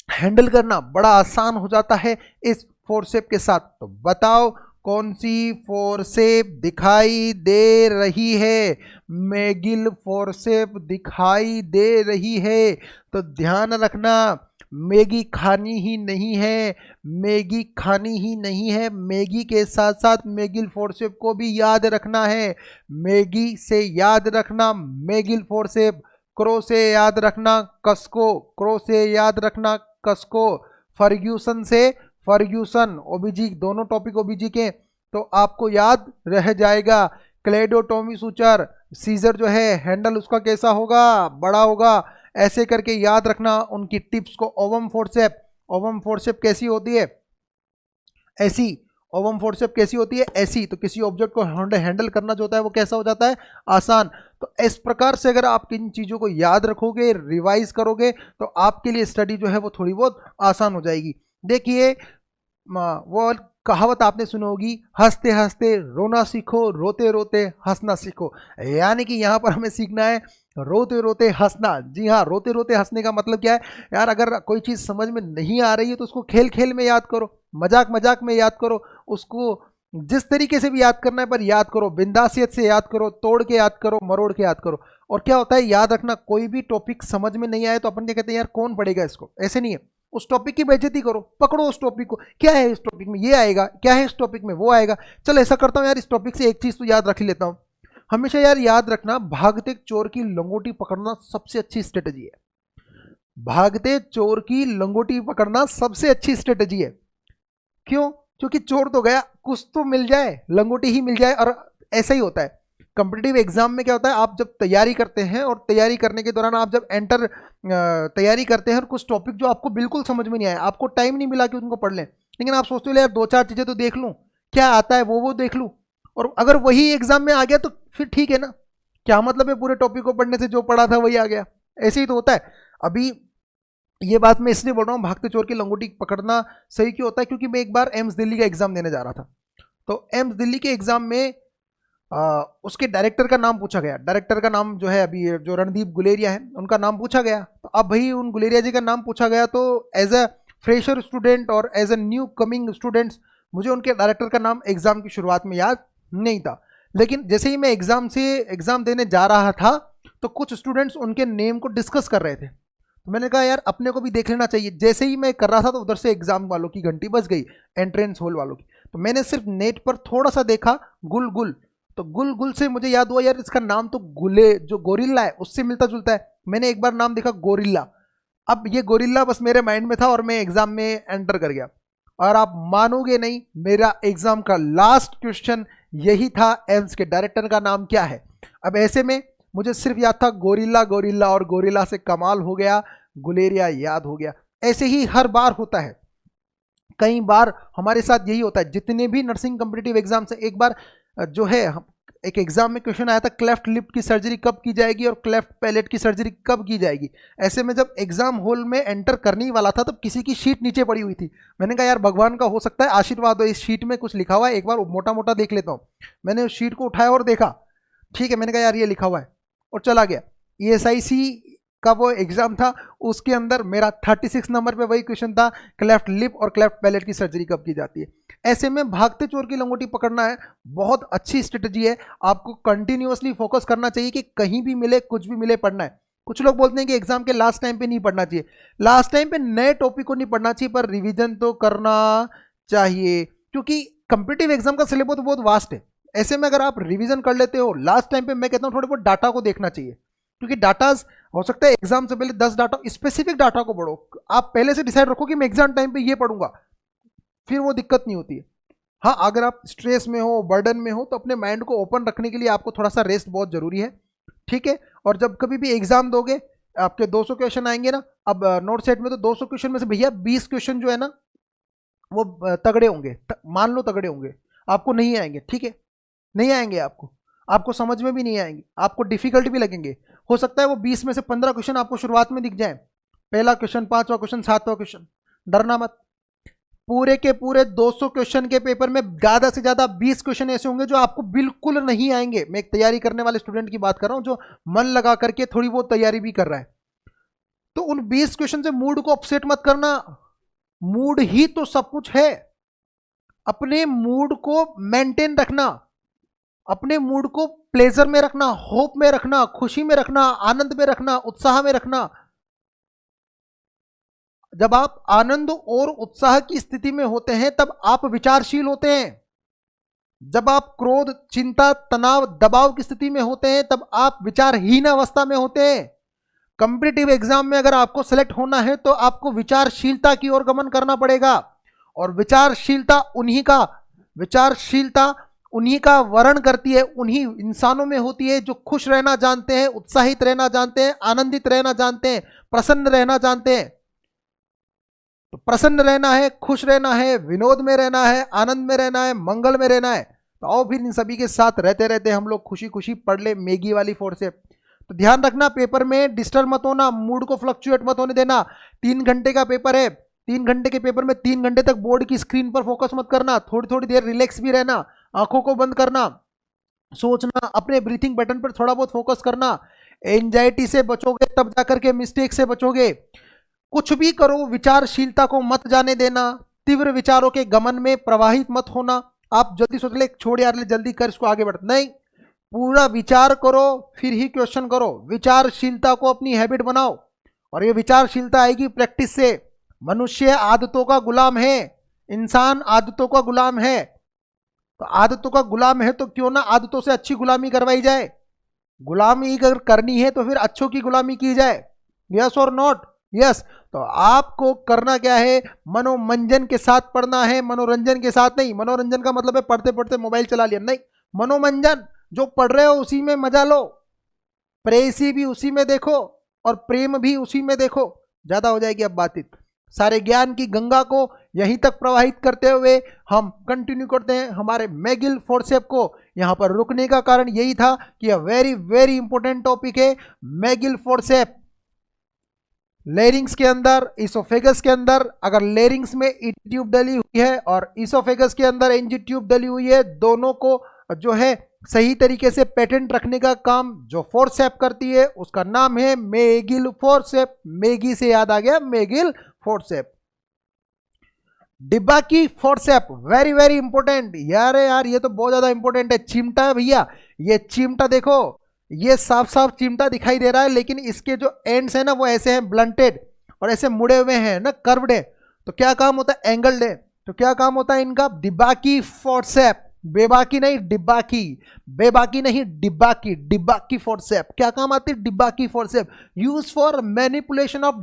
Speaker 1: हैंडल करना बड़ा आसान हो जाता है इस फोर्सेप के साथ। तो बताओ कौन सी फोर्सेप दिखाई दे रही है? मैगिल फोर्सेप दिखाई दे रही है। तो ध्यान रखना, मैगी खानी ही नहीं है, मैगी खानी ही नहीं है, मैगी के साथ साथ मैगिल फोर्सेप को भी याद रखना है। मैगी से याद रखना मैगिल फोर्सेप, क्रो से याद रखना कसको, क्रो से याद रखना कसको, फर्ग्यूसन से फर्ग्यूसन, ओबीजी, दोनों टॉपिक ओबीजी के, तो आपको याद रह जाएगा। क्लेडोटोमी सूचर, सीजर जो है हैंडल उसका कैसा होगा? बड़ा होगा। ऐसे करके याद रखना उनकी टिप्स को। ओवम फोर्सेप, ओवम फोर्सेप कैसी होती है? ऐसी। ओवम फोर्सेप कैसी होती है? ऐसी। तो किसी ऑब्जेक्ट को हैंडल करना जो होता है वो कैसा हो जाता है? आसान। तो इस प्रकार से अगर आप इन चीज़ों को याद रखोगे, रिवाइज करोगे, तो आपके लिए स्टडी जो है वो थोड़ी बहुत आसान हो जाएगी। देखिए, वो कहावत आपने सुनी होगी, हंसते हंसते रोना सीखो, रोते रोते हंसना सीखो। यानी कि यहाँ पर हमें सीखना है रोते रोते हंसना। जी हाँ, रोते रोते हंसने का मतलब क्या है यार? अगर कोई चीज़ समझ में नहीं आ रही है तो उसको खेल खेल में याद करो, मजाक मजाक में याद करो, उसको जिस तरीके से भी याद करना है पर याद करो, बिंदासियत से याद करो, तोड़ के याद करो, मरोड़ के याद करो। और क्या होता है, याद रखना, कोई भी टॉपिक समझ में नहीं आए तो अपन क्या कहते हैं, यार कौन पढ़ेगा इसको? ऐसे नहीं है, उस टॉपिक की बेइज्जती करो, पकड़ो उस टॉपिक को, क्या है इस टॉपिक में ये आएगा, क्या है इस टॉपिक में वो आएगा। चल ऐसा करता हूँ यार, इस टॉपिक से एक चीज तो याद रख ही लेता हूँ। हमेशा यार याद रखना, भागते चोर की लंगोटी पकड़ना सबसे अच्छी स्ट्रेटजी है। भागते चोर की लंगोटी पकड़ना सबसे अच्छी स्ट्रेटजी है। क्यों? क्योंकि चोर तो गया, कुछ तो मिल जाए, लंगोटी ही मिल जाए। और ऐसा ही होता है कॉम्पिटिटिव एग्जाम में। क्या होता है, आप जब तैयारी करते हैं और तैयारी करने के दौरान आप जब तैयारी करते हैं और कुछ टॉपिक जो आपको बिल्कुल समझ में नहीं आया, आपको टाइम नहीं मिला कि उनको पढ़ लें, लेकिन आप सोचते हो यार 2-4 चीज़ें तो देख लूँ, क्या आता है वो देख लूँ, और अगर वही एग्जाम में आ गया तो फिर ठीक है ना, क्या मतलब है पूरे टॉपिक को पढ़ने से, जो पढ़ा था वही आ गया। ऐसे ही तो होता है। अभी ये बात मैं इसलिए बोल रहा हूँ, भागते चोर की लंगोटी पकड़ना सही क्यों होता है, क्योंकि मैं एक बार एम्स दिल्ली का एग्जाम देने जा रहा था। तो एम्स दिल्ली के एग्जाम में उसके डायरेक्टर का नाम पूछा गया। डायरेक्टर का नाम जो है अभी जो रणदीप गुलेरिया है, उनका नाम पूछा गया। तो अब भाई उन गुलेरिया जी का नाम पूछा गया, तो एज अ फ्रेशर स्टूडेंट और as a new coming students मुझे उनके डायरेक्टर का नाम एग्जाम की शुरुआत में याद नहीं था। लेकिन जैसे ही मैं एग्जाम देने जा रहा था तो कुछ स्टूडेंट्स उनके नेम को डिस्कस कर रहे थे। तो मैंने कहा यार अपने को भी देख लेना चाहिए। जैसे ही मैं कर रहा था तो उधर से एग्जाम वालों की घंटी बज गई, एंट्रेंस होल वालों की। तो मैंने सिर्फ नेट पर थोड़ा सा देखा, गुल गुल, तो गुल गुल से मुझे याद हुआ यार इसका नाम तो गुले जो गोरिल्ला है उससे मिलता जुलता है। मैंने एक बार नाम देखा गोरिल्ला, अब ये गोरिल्ला बस मेरे माइंड में था और मैं एग्जाम में एंटर कर गया। और आप मानोगे नहीं, मेरा एग्जाम का लास्ट क्वेश्चन यही था, एम्स के डायरेक्टर का नाम क्या है। अब ऐसे में मुझे सिर्फ याद था गोरिल्ला गोरिल्ला, और गोरिल्ला से कमाल हो गया, गुलेरिया याद हो गया। ऐसे ही हर बार होता है, कई बार हमारे साथ यही होता है, जितने भी नर्सिंग कॉम्पिटिटिव एग्जाम से एक बार जो है एक एग्जाम में क्वेश्चन आया था क्लेफ्ट लिप की सर्जरी कब की जाएगी और क्लेफ्ट पैलेट की सर्जरी कब की जाएगी। ऐसे में जब एग्जाम हॉल में एंटर करने वाला था तब किसी की शीट नीचे पड़ी हुई थी। मैंने कहा यार भगवान का हो सकता है आशीर्वाद हो, इस शीट में कुछ लिखा हुआ है, एक बार मोटा मोटा देख लेता हूँ। मैंने उस शीट को उठाया और देखा, ठीक है, मैंने कहा यार ये लिखा हुआ है और चला गया। ESIC का वो एग्जाम था, उसके अंदर मेरा 36 नंबर पे वही क्वेश्चन था, क्लेफ्ट लिप और क्लेफ्ट पैलेट की सर्जरी कब की जाती है। ऐसे में भागते चोर की लंगोटी पकड़ना है, बहुत अच्छी स्ट्रेटजी है। आपको कंटिन्यूअसली फोकस करना चाहिए कि कहीं भी मिले कुछ भी मिले पढ़ना है। कुछ लोग बोलते हैं कि एग्जाम के लास्ट टाइम पे नहीं पढ़ना चाहिए, लास्ट टाइम पे नए टॉपिक को नहीं पढ़ना चाहिए, पर रिविजन तो करना चाहिए, क्योंकि कंपिटिटिव एग्जाम का सिलेबस तो बहुत वास्ट है। ऐसे में अगर आप रिविजन कर लेते हो लास्ट टाइम पे, मैं कहता हूँ थोड़े बहुत डाटा को देखना चाहिए, क्योंकि डाटा हो सकता है एग्जाम से पहले 10 डाटा, स्पेसिफिक डाटा को पढ़ो। आप पहले से डिसाइड रखो कि मैं एग्जाम टाइम पे ये पढ़ूंगा, फिर वो दिक्कत नहीं होती है। हाँ, अगर आप स्ट्रेस में हो, बर्डन में हो, तो अपने माइंड को ओपन रखने के लिए आपको थोड़ा सा रेस्ट बहुत जरूरी है, ठीक है। और जब कभी भी एग्जाम दोगे, आपके 200 क्वेश्चन आएंगे ना, अब नोट सेट में तो 200 क्वेश्चन में से भैया 20 क्वेश्चन जो है ना वो तगड़े होंगे, मान लो तगड़े होंगे, आपको नहीं आएंगे, ठीक है, नहीं आएंगे, आपको समझ में भी नहीं आएंगे, आपको डिफिकल्ट भी लगेंगे। हो सकता है वो 20 में से 15 क्वेश्चन आपको शुरुआत में दिख जाए, पहला क्वेश्चन, 5वां क्वेश्चन, 7वां क्वेश्चन। डरना मत, पूरे के पूरे 200 क्वेश्चन के पेपर में ज्यादा से ज्यादा 20 क्वेश्चन ऐसे होंगे जो आपको बिल्कुल नहीं आएंगे। मैं एक तैयारी करने वाले स्टूडेंट की बात कर रहा हूं जो मन लगा करके थोड़ी बहुत तैयारी भी कर रहा है। तो उन 20 क्वेश्चन से मूड को अपसेट मत करना, मूड ही तो सब कुछ है। अपने मूड को मेंटेन रखना, अपने मूड को प्लेजर में रखना, होप में रखना, खुशी में रखना, आनंद में रखना, उत्साह में रखना। जब आप आनंद और उत्साह की स्थिति में होते हैं तब आप विचारशील होते हैं। जब आप क्रोध, चिंता, तनाव, दबाव की स्थिति में होते हैं तब आप विचारहीन अवस्था में होते हैं। कॉम्पिटिटिव एग्जाम में अगर आपको सेलेक्ट होना है तो आपको विचारशीलता की ओर गमन करना पड़ेगा, और विचारशीलता उन्हीं का वर्ण करती है, उन्हीं इंसानों में होती है जो खुश रहना जानते हैं, उत्साहित रहना जानते हैं, आनंदित रहना जानते हैं, प्रसन्न रहना जानते हैं। तो प्रसन्न रहना है, खुश रहना है, विनोद में रहना है, आनंद में रहना है, मंगल में रहना है। तो आओ फिर इन सभी के साथ रहते रहते हम लोग खुशी खुशी पढ़ ले मैगी वाली फोर्सेप। तो ध्यान रखना, पेपर में डिस्टर्ब मत होना, मूड को फ्लक्चुएट मत होने देना। 3 घंटे का पेपर है, 3 घंटे के पेपर में 3 घंटे तक बोर्ड की स्क्रीन पर फोकस मत करना, थोड़ी थोड़ी देर रिलैक्स भी रहना, आंखों को बंद करना, सोचना, अपने ब्रीथिंग पैटर्न पर थोड़ा बहुत फोकस करना। एंजाइटी से बचोगे तब जाकर के मिस्टेक से बचोगे। कुछ भी करो, विचारशीलता को मत जाने देना, तीव्र विचारों के गमन में प्रवाहित मत होना। आप जल्दी सोच ले, छोड़ यार ले, जल्दी कर, इसको आगे बढ़, नहीं, पूरा विचार करो फिर ही क्वेश्चन करो। विचारशीलता को अपनी हैबिट बनाओ, और ये विचारशीलता आएगी प्रैक्टिस से। मनुष्य आदतों का गुलाम है, इंसान आदतों का गुलाम है। तो आदतों का गुलाम है तो क्यों ना आदतों से अच्छी गुलामी करवाई जाए। गुलामी अगर करनी है तो फिर अच्छों की गुलामी की जाए, यस और नॉट? यस। तो आपको करना क्या है, मनोरंजन के साथ पढ़ना है, मनोरंजन के साथ नहीं। मनोरंजन का मतलब है पढ़ते पढ़ते मोबाइल चला लिया, नहीं। मनोरंजन, जो पढ़ रहे हो उसी में मजा लो, प्रेयसी भी उसी में देखो और प्रेम भी उसी में देखो, ज्यादा हो जाएगी अब बातचीत। सारे ज्ञान की गंगा को यहीं तक प्रवाहित करते हुए हम कंटिन्यू करते हैं हमारे मैगिल फोर्सेप को। यहां पर रुकने का कारण यही था कि यह वेरी वेरी इंपॉर्टेंट टॉपिक है, मैगिल फोर्सेप। लेरिंग्स के अंदर, इसोफेगस के अंदर, अगर लेरिंग्स में ई ट्यूब डली हुई है और इसोफेगस के अंदर एनजी ट्यूब डली हुई है, दोनों को जो है सही तरीके से पेटेंट रखने का काम जो फोर्सेप करती है उसका नाम है मैगिल फोर्सेप। मैगी से याद आ गया, मैगिल फोर्सेप। डिब्बा की फोर्सेप, वेरी वेरी इंपॉर्टेंट यार। ये तो बहुत ज्यादा इंपॉर्टेंट है। चिमटा है भैया, ये चिमटा देखो, ये साफ साफ चिमटा दिखाई दे रहा है, लेकिन इसके जो एंड्स है ना वो ऐसे हैं ब्लंटेड और ऐसे मुड़े हुए हैं ना, कर्व्ड है। तो क्या काम होता है, एंगल्ड है। तो क्या काम होता है इनका, डिब्बा की फोर्सेप। बेबाकी नहीं, डिब्बा की, बेबाकी नहीं, डिब्बा की, डिब्बा की फोर्सेप। क्या काम आती है डिब्बा की forcep, use for manipulation of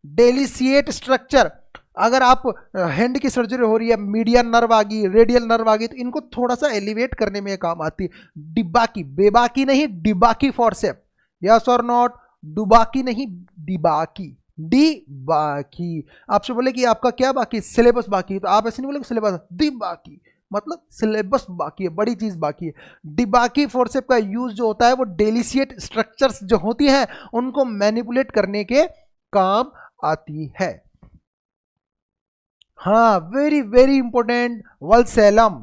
Speaker 1: delicate structure. अगर आप हैंड की सर्जरी हो रही है, मीडियन नर्व आ गई, रेडियल नर्व आ गई, तो इनको थोड़ा सा एलिवेट करने में काम आती है डिब्बा की, बेबाकी नहीं, डिब्बा की फोर्सेप। यस और नॉट? डुबाकी नहीं, डिबाकी। डी बाकी। आपसे बोले कि आपका क्या बाकी, सिलेबस बाकी है, तो आप ऐसे नहीं बोले सिलेबस, डी बाकी मतलब सिलेबस बाकी है, बड़ी चीज बाकी है। डिबाकी फोर्सेप का यूज जो होता है वो डेलिशिएट स्ट्रक्चर्स जो होती हैं उनको मैनिपुलेट करने के काम आती है। हाँ, वेरी वेरी इंपॉर्टेंट, वलसेलम।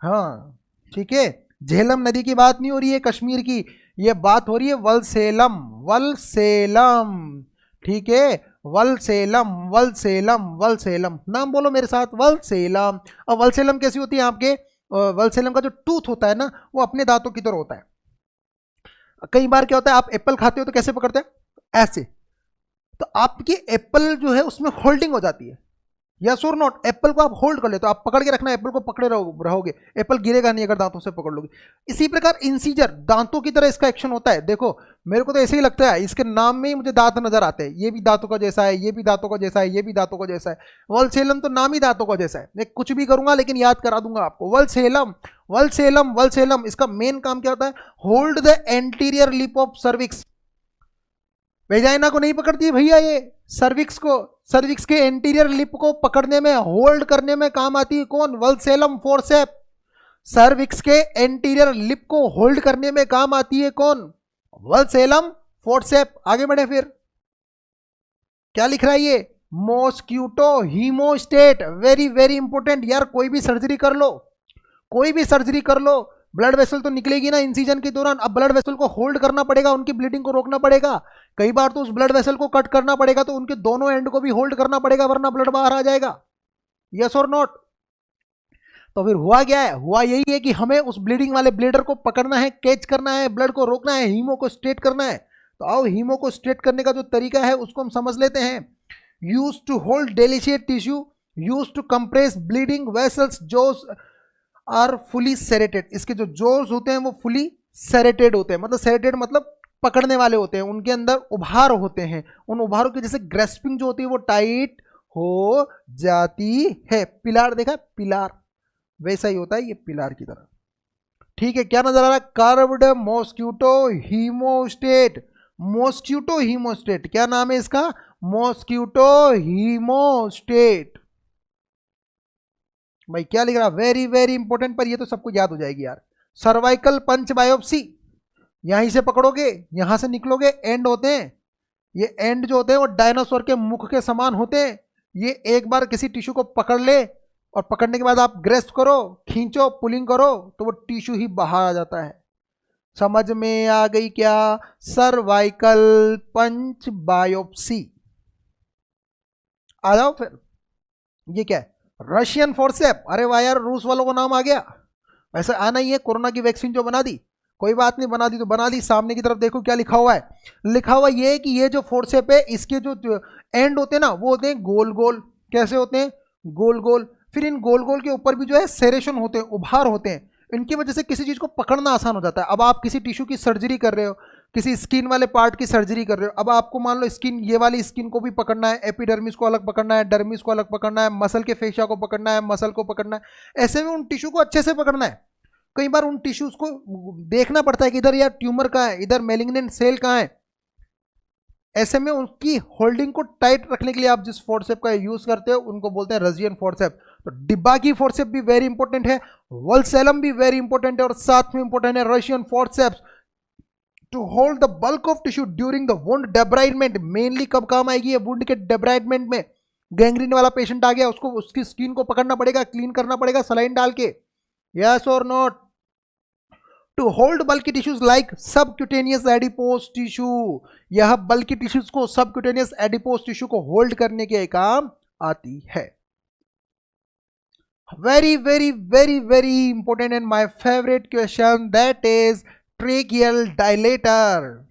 Speaker 1: हाँ ठीक है, झेलम नदी की बात नहीं हो रही है कश्मीर की, ये बात हो रही है वलसेलम, वलसेलम, ठीक है, वलसेलम वलसेलम वलसेलम, नाम बोलो मेरे साथ, वलसेलम। और वलसेलम कैसी होती है आपके, वलसेलम का जो टूथ होता है ना वो अपने दांतों की तरह होता है। कई बार क्या होता है, आप एप्पल खाते हो तो कैसे पकड़ते हैं, ऐसे, तो आपकी एप्पल जो है उसमें होल्डिंग हो जाती है, यस और नॉट, एप्पल को आप होल्ड कर लेते हो, आप पकड़ के रखना, एप्पल को पकड़े रहोगे, एप्पल गिरेगा नहीं अगर दांतों से पकड़ लोगे। इसी प्रकार इंसीजर दांतों की तरह इसका एक्शन होता है। देखो मेरे को तो ऐसे ही लगता है, इसके नाम में ही मुझे दांत नजर आते हैं, ये भी दांतों का जैसा है, ये भी दांतों का जैसा है, ये भी दांतों का जैसा है। वलसेलम तो नाम ही दांतों का जैसा है, मैं कुछ भी करूंगा लेकिन याद करा दूंगा आपको, वलसेलम वलसेलम वलसेलम। इसका मेन काम क्या होता है, hold the anterior lip of cervix, vagina को नहीं पकड़ती है भैया ये, सर्विक्स को, सर्विक्स के एंटीरियर लिप को पकड़ने में, होल्ड करने में काम आती है कौन, वलसेलम फोर्सेप। सर्विक्स के एंटीरियर लिप को होल्ड करने में काम आती है कौन, वलसेलम फोर्सेप। आगे बढ़े फिर, क्या लिख रहा है ये, मॉस्क्यूटो हीमोस्टेट, वेरी वेरी इंपॉर्टेंट यार, कोई भी सर्जरी कर लो, कोई भी सर्जरी कर लो, ब्लड वेसल तो निकलेगी ना इंसिजन के दौरान, अब ब्लड वेसल को होल्ड करना पड़ेगा, उनकी ब्लीडिंग को रोकना पड़ेगा, कई बार तो उस ब्लड वेसल को कट करना पड़ेगा, तो उनके दोनों एंड को भी होल्ड करना पड़ेगा वरना ब्लड बाहर आ जाएगा, यस और नॉट। तो फिर हुआ क्या है, हुआ यही है कि हमें उस ब्लीडिंग वाले ब्लीडर को पकड़ना है, कैच करना है, ब्लड को रोकना है, हीमो को स्ट्रेट करना है। तो आओ हीमो को स्ट्रेट करने का जो तरीका है उसको हम समझ लेते हैं। Use to hold डेलिशिएट tissue, use to compress bleeding vessels जो आर फुली सेरेटेड, इसके जो जोर्स होते हैं वो फुली सेरेटेड होते हैं, मतलब सेरेटेड मतलब पकड़ने वाले होते हैं, उनके अंदर उभार होते हैं, उन उभारों की जैसे ग्रेस्पिंग जो होती है वो टाइट हो जाती है। पिलार देखा, पिलार वैसा ही होता है ये, पिलार की तरह, ठीक है। क्या नजर आ रहा है, कर्व्ड मॉस्क्यूटो हीमोस्टेट, मॉस्क्यूटो हीमोस्टेट, क्या नाम है इसका, मॉस्क्यूटो हीमोस्टेट। भाई क्या लिख रहा, वेरी वेरी इंपॉर्टेंट, पर ये तो सबको याद हो जाएगी यार। सर्वाइकल पंच बायोप्सी, यहीं से पकड़ोगे यहां से निकलोगे, एंड होते हैं, ये एंड जो होते हैं वो डायनासोर के मुख के समान होते हैं। ये एक बार किसी टिश्यू को पकड़ ले और पकड़ने के बाद आप ग्रेस्प करो, खींचो, पुलिंग करो तो वो टिश्यू ही बाहर आ जाता है। समझ में आ गई क्या, सर्वाइकल पंच बायोप्सी। आ जाओ फिर, ये क्या है, रशियन फोर्सेप, अरे वाह यार, रूस वालों को नाम आ गया, वैसे आना ही है, कोरोना की वैक्सीन जो बना दी, कोई बात नहीं, बना दी तो बना दी। सामने की तरफ देखो क्या लिखा हुआ है, लिखा हुआ ये है कि ये जो फोर्सेप है इसके जो एंड होते हैं ना वो होते हैं गोल गोल, कैसे होते हैं, गोल गोल। फिर इन गोल गोल के ऊपर भी जो है सेरेशन होते हैं, उभार होते हैं, इनकी वजह से किसी चीज को पकड़ना आसान हो जाता है। अब आप किसी टिश्यू की सर्जरी कर रहे हो, किसी स्किन वाले पार्ट की सर्जरी कर रहे हो, अब आपको मान लो स्किन, ये वाली स्किन को भी पकड़ना है, एपिडर्मिस को अलग पकड़ना है, डर्मिस को अलग पकड़ना है, मसल के फेशिया को पकड़ना है, मसल को पकड़ना है, ऐसे में उन टिश्यू को अच्छे से पकड़ना है। कई बार उन टिश्यूज को देखना पड़ता है कि इधर यार ट्यूमर कहाँ है, इधर मेलिग्नेंट सेल कहाँ है, ऐसे में उनकी होल्डिंग को टाइट रखने के लिए आप जिस फोर्सेप का यूज करते हो उनको बोलते हैं रशियन फोर्सेप। तो डिब्बा की फोर्सेप भी वेरी इंपॉर्टेंट है, वलसेलम भी वेरी इंपॉर्टेंट है, और साथ में इंपॉर्टेंट है Russian forceps to hold the bulk of tissue during the wound debridement. Mainly कब काम आएगी ये, वुंड के डेब्राइडमेंट में, गैंग्रीन वाला पेशेंट आ गया, उसको उसकी स्किन को पकड़ना पड़ेगा, क्लीन करना पड़ेगा सलाइन डाल के, यस और not. To hold bulky tissues like subcutaneous adipose tissue, यह बल्की टिश्यूज को, सबक्यूटेनियस एडिपोज टिश्यू को होल्ड करने के काम आती है। Very very very very important and my favourite question, that is tracheal dilator.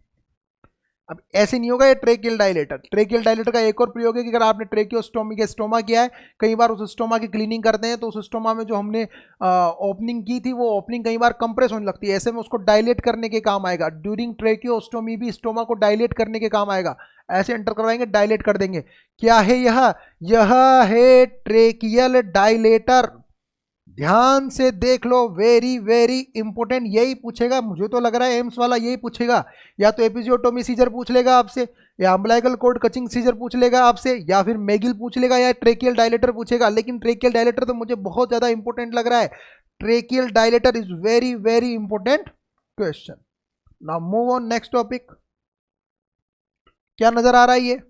Speaker 1: अब ऐसे नहीं होगा ये ट्रेकियल डायलेटर, ट्रेकियल डायलेटर का एक और प्रयोग है कि अगर आपने ट्रेकियोस्टोमी के स्टोमा किया है, कई बार उस स्टोमा की क्लीनिंग करते हैं तो उस स्टोमा में जो हमने ओपनिंग की थी वो ओपनिंग कई बार कंप्रेस होने लगती है, ऐसे में उसको डायलेट करने के काम आएगा। ड्यूरिंग ट्रेकियोस्टोमी भी स्टोमा को डायलेट करने के काम आएगा, ऐसे एंटर करवाएंगे डायलेट कर देंगे। क्या है यह है ट्रेकियल डायलेटर, ध्यान से देख लो, वेरी वेरी इंपॉर्टेंट, यही पूछेगा, मुझे तो लग रहा है एम्स वाला यही पूछेगा, या तो एपिजियोटोमी सीजर पूछ लेगा आपसे, या अम्बिलाइकल कॉर्ड कचिंग सीजर पूछ लेगा आपसे, या फिर मेगिल पूछ लेगा, या ट्रेकियल डायलेटर पूछेगा। लेकिन ट्रेकियल डायलेटर तो मुझे बहुत ज़्यादा इंपॉर्टेंट लग रहा है। Tracheal dilator is very very important question. Now move on next topic. क्या नजर आ रहा है ये?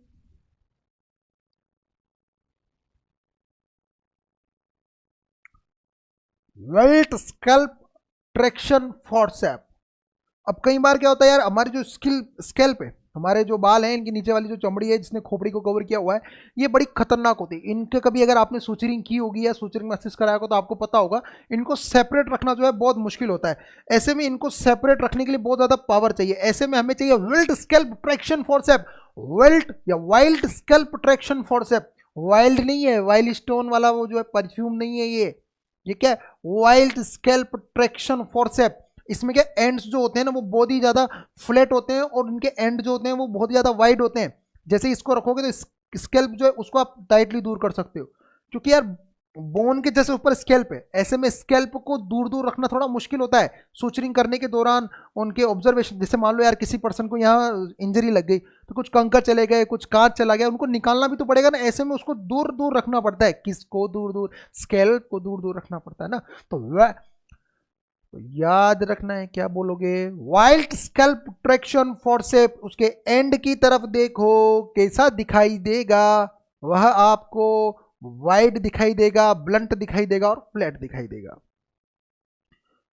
Speaker 1: Belt scalp traction forceps. अब कई बार क्या होता है यार, हमारी जो स्कैल्प है, हमारे जो बाल हैं, इनके नीचे वाली जो चमड़ी है जिसने खोपड़ी को कवर किया हुआ है, ये बड़ी खतरनाक होती है। इनके कभी अगर आपने सूचरिंग की होगी या सूचरिंग मैसेज कराया होगा तो आपको पता होगा, इनको सेपरेट रखना जो है बहुत मुश्किल होता है। ऐसे में इनको सेपरेट रखने के लिए बहुत ज़्यादा पावर चाहिए। ऐसे में हमें चाहिए Willett scalp traction forcep. Willett या wild scalp traction forcep. Wild नहीं है, वाइल्ड स्टोन वाला वो जो है परफ्यूम नहीं है ये क्या है? Wild scalp traction forceps. इसमें क्या एंड्स जो होते हैं ना वो बहुत ही ज़्यादा फ्लैट होते हैं, और उनके एंड जो होते हैं वो बहुत ही ज़्यादा वाइड होते हैं। जैसे इसको रखोगे तो स्कैल्प जो है उसको आप टाइटली दूर कर सकते हो, क्योंकि यार बोन के जैसे ऊपर स्कैल्प है। ऐसे में स्कैल्प को दूर दूर रखना थोड़ा मुश्किल होता है। सूचरिंग करने के दौरान उनके ऑब्जर्वेशन, जैसे मान लो यार किसी पर्सन को यहाँ इंजरी लग गई तो कुछ कंकर चले गए, कुछ कांच चला गया, उनको निकालना भी तो पड़ेगा ना। ऐसे में उसको दूर दूर रखना पड़ता है। किसको दूर दूर? स्कैल्प को दूर दूर रखना पड़ता है ना। तो याद रखना है, क्या बोलोगे? Wild scalp traction forceps. उसके एंड की तरफ देखो कैसा दिखाई देगा, वह आपको वाइड दिखाई देगा, ब्लंट दिखाई देगा और फ्लैट दिखाई देगा।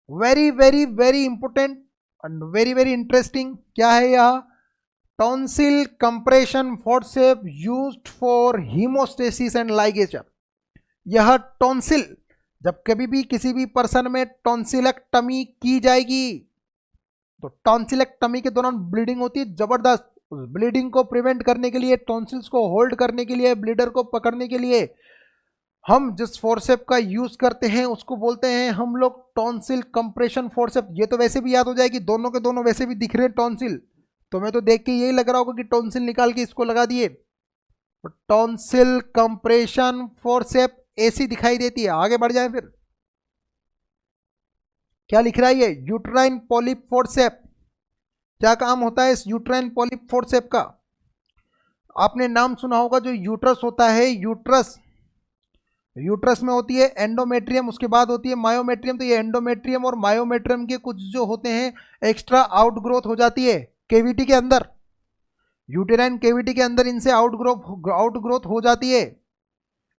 Speaker 1: Very very very important and very very interesting. क्या है यह? Tonsil compression forceps used for haemostasis and ligature. यह टॉन्सिल, जब कभी भी किसी भी पर्सन में टॉन्सिलेक्टमी की जाएगी तो टॉन्सिलेक्टमी के दौरान ब्लीडिंग होती है जबरदस्त। उस ब्लीडिंग को प्रिवेंट करने के लिए, टॉन्सिल्स को होल्ड करने के लिए, ब्लीडर को पकड़ने के लिए हम जिस फोर्सेप का यूज करते हैं उसको बोलते हैं हम लोग टॉन्सिल कंप्रेशन फोर्सेप। ये तो वैसे भी याद हो जाएगी, दोनों के दोनों वैसे भी दिख रहे हैं टॉन्सिल। तो मैं तो देख के यही लग रहा होगा कि टॉन्सिल निकाल के इसको लगा दिए। टॉन्सिल कंप्रेशन फोर्सेप ऐसी दिखाई देती है। आगे बढ़ जाए फिर, क्या लिख रहा है ये? Uterine polyp forcep. क्या काम होता है इस यूट्राइन पॉलिप फोर्सेप का? आपने नाम सुना होगा, जो यूट्रस होता है, यूट्रस, यूट्रस में होती है एंडोमेट्रियम, उसके बाद होती है मायोमेट्रियम। तो ये एंडोमेट्रियम और मायोमेट्रियम के कुछ जो होते हैं एक्स्ट्रा आउटग्रोथ हो जाती है केविटी के अंदर, यूटेराइन केविटी के अंदर इनसे आउटग्रोथ हो जाती है।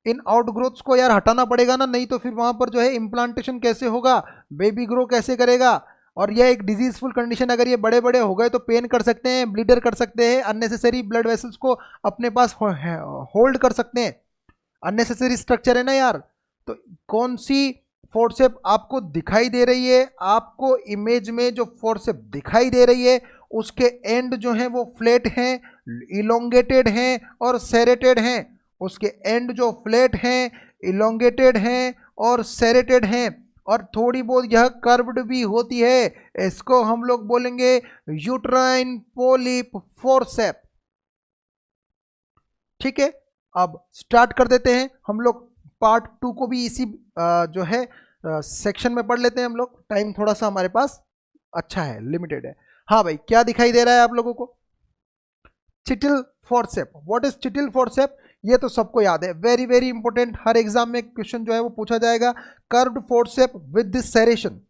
Speaker 1: इन आउटग्रोथ्स को यार हटाना पड़ेगा ना, नहीं तो फिर वहां पर जो है इम्प्लांटेशन कैसे होगा, बेबी ग्रो कैसे करेगा। और यह एक डिजीजफुल कंडीशन, अगर ये बड़े बड़े हो गए तो पेन कर सकते हैं, ब्लीडर कर सकते हैं, अननेसेसरी ब्लड वेसल्स को अपने पास होल्ड कर सकते हैं। अननेसेसरी स्ट्रक्चर है ना यार। तो कौन सी फोर्सेप आपको दिखाई दे रही है? आपको इमेज में जो फोर्सेप दिखाई दे रही है उसके एंड जो है वो फ्लैट हैं, इलोंगेटेड हैं और सेरेटेड हैं। उसके एंड जो फ्लैट हैं, इलोंगेटेड हैं और सेरेटेड हैं, और थोड़ी बहुत यह कर्व्ड भी होती है। इसको हम लोग बोलेंगे यूट्राइन पॉलिप फोर्सेप। ठीक है, अब स्टार्ट कर देते हैं हम लोग। पार्ट 2 को भी इसी जो है सेक्शन में पढ़ लेते हैं हम लोग। टाइम थोड़ा सा हमारे पास अच्छा है, लिमिटेड है। हाँ भाई, क्या दिखाई दे रहा है आप लोगों को? Cheatle forcep. What is Cheatle forcep? ये तो सबको याद है, वेरी वेरी इंपॉर्टेंट। हर एग्जाम में क्वेश्चन जो है वो पूछा जाएगा। Curved forcep with this serration.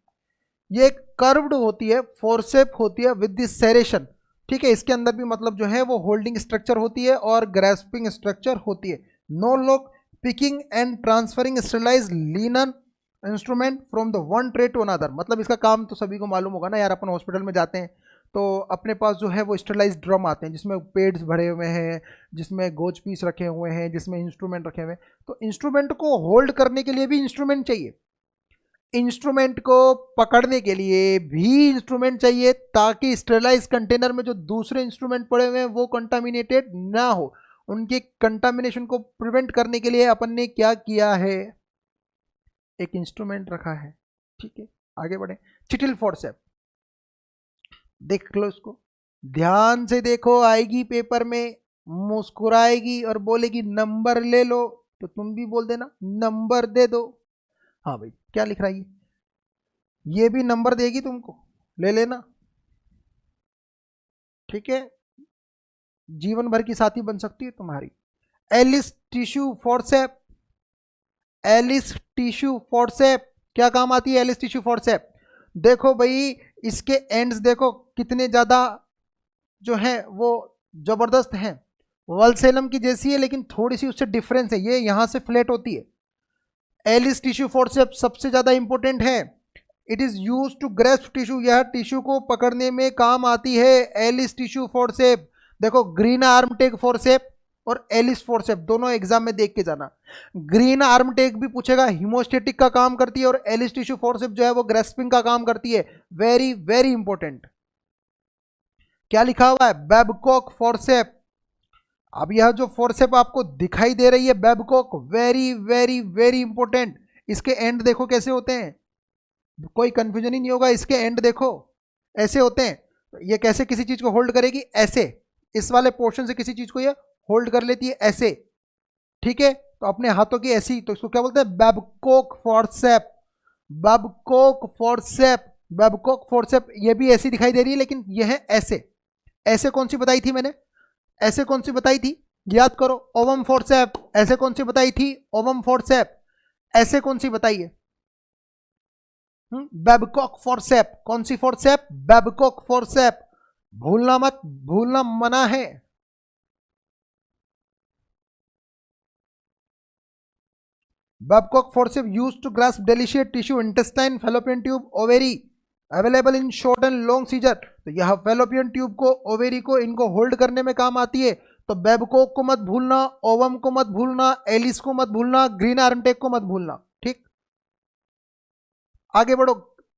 Speaker 1: ये एक कर्व्ड होती है, फोर्सेप होती है विद दिस सेरेशन। ठीक है, इसके अंदर भी मतलब जो है वो होल्डिंग स्ट्रक्चर होती है और ग्रेस्पिंग स्ट्रक्चर होती है। No lock, picking and transferring sterilize linen instrument from the one tray to another. मतलब इसका काम तो सभी को मालूम होगा ना यार, अपन हॉस्पिटल में जाते हैं तो अपने पास जो है वो स्टेरलाइज ड्रम आते हैं जिसमें पेड्स भरे हुए हैं, जिसमें गोज पीस रखे हुए हैं, जिसमें इंस्ट्रूमेंट रखे हुए हैं। तो इंस्ट्रूमेंट को होल्ड करने के लिए भी इंस्ट्रूमेंट चाहिए, इंस्ट्रूमेंट को पकड़ने के लिए भी इंस्ट्रूमेंट चाहिए, ताकि स्टेरलाइज कंटेनर में जो दूसरे इंस्ट्रूमेंट पड़े हुए हैं वो कंटामिनेटेड ना हो। उनके कंटामिनेशन को प्रिवेंट करने के लिए अपन ने क्या किया है? एक इंस्ट्रूमेंट रखा है। ठीक है, आगे बढ़े। चिटिल फोर्सेप, देख लो इसको, ध्यान से देखो, आएगी पेपर में, मुस्कुराएगी और बोलेगी नंबर ले लो, तो तुम भी बोल देना नंबर दे दो। हाँ भाई, क्या लिख रहा है ये भी नंबर देगी तुमको, ले लेना। ठीक है, जीवन भर की साथी बन सकती है तुम्हारी। Allis tissue forcep, Allis tissue forcep क्या काम आती है एलिस टिश्यू फॉर्सेप? देखो भाई इसके एंड्स देखो कितने ज्यादा जो है वो जबरदस्त हैं। वल्सेलम की जैसी है लेकिन थोड़ी सी उससे डिफरेंस है, ये यहां से फ्लैट होती है। एलिस टिश्यू फॉर्सेप सबसे ज्यादा इंपॉर्टेंट है। It is use to grasp tissue, यह टिश्यू को पकड़ने में काम आती है एलिस टिश्यू फॉर्सेप। देखो ग्रीन आर्म टेक फॉर्सेप और एलिस फॉर्सेप दोनों एग्जाम में देख के जाना। ग्रीन आर्म टेक भी पूछेगा, हीमोस्टेटिक का काम करती है, और एलिस टिश्यू फॉर्सेप जो है वो ग्रेस्पिंग का काम करती है। Very very important. क्या लिखा हुआ है? Babcock forceps. अब यह जो फोर्सेप आपको दिखाई दे रही है Babcock, very very very important. इसके एंड देखो कैसे होते हैं, कोई कंफ्यूजन ही नहीं होगा। इसके एंड देखो ऐसे होते हैं। ये कैसे किसी चीज को होल्ड करेगी? ऐसे, इस वाले पोर्शन से किसी चीज को ये होल्ड कर लेती है ऐसे, ठीक है। तो अपने हाथों की ऐसी, तो इसको क्या बोलते हैं? Babcock forceps, Babcock forceps, Babcock forceps. ये भी ऐसी दिखाई दे रही है लेकिन ये है ऐसे। ऐसे कौन सी बताई थी मैंने? ऐसे कौन सी बताई थी? याद करो, ओवम फोर्सेप। ऐसे कौन सी बताई थी? Ovum forcep. ऐसे कौन सी बताई है? Babcock forcep. कौन सी फोर्सेप? Babcock forceps. भूलना मत, भूलना मना है। Babcock forcep used to grasp delicious tissue, intestine, fallopian tube, ovary, available in short and long scissor. तो यह फैलोपियन ट्यूब को, ओवेरी को, इनको होल्ड करने में काम आती है। तो बेबकॉक को मत भूलना, ओवम को मत भूलना, एलिस को मत भूलना, ग्रीन आर्मटेक को मत भूलना, ठीक। आगे बढ़ो।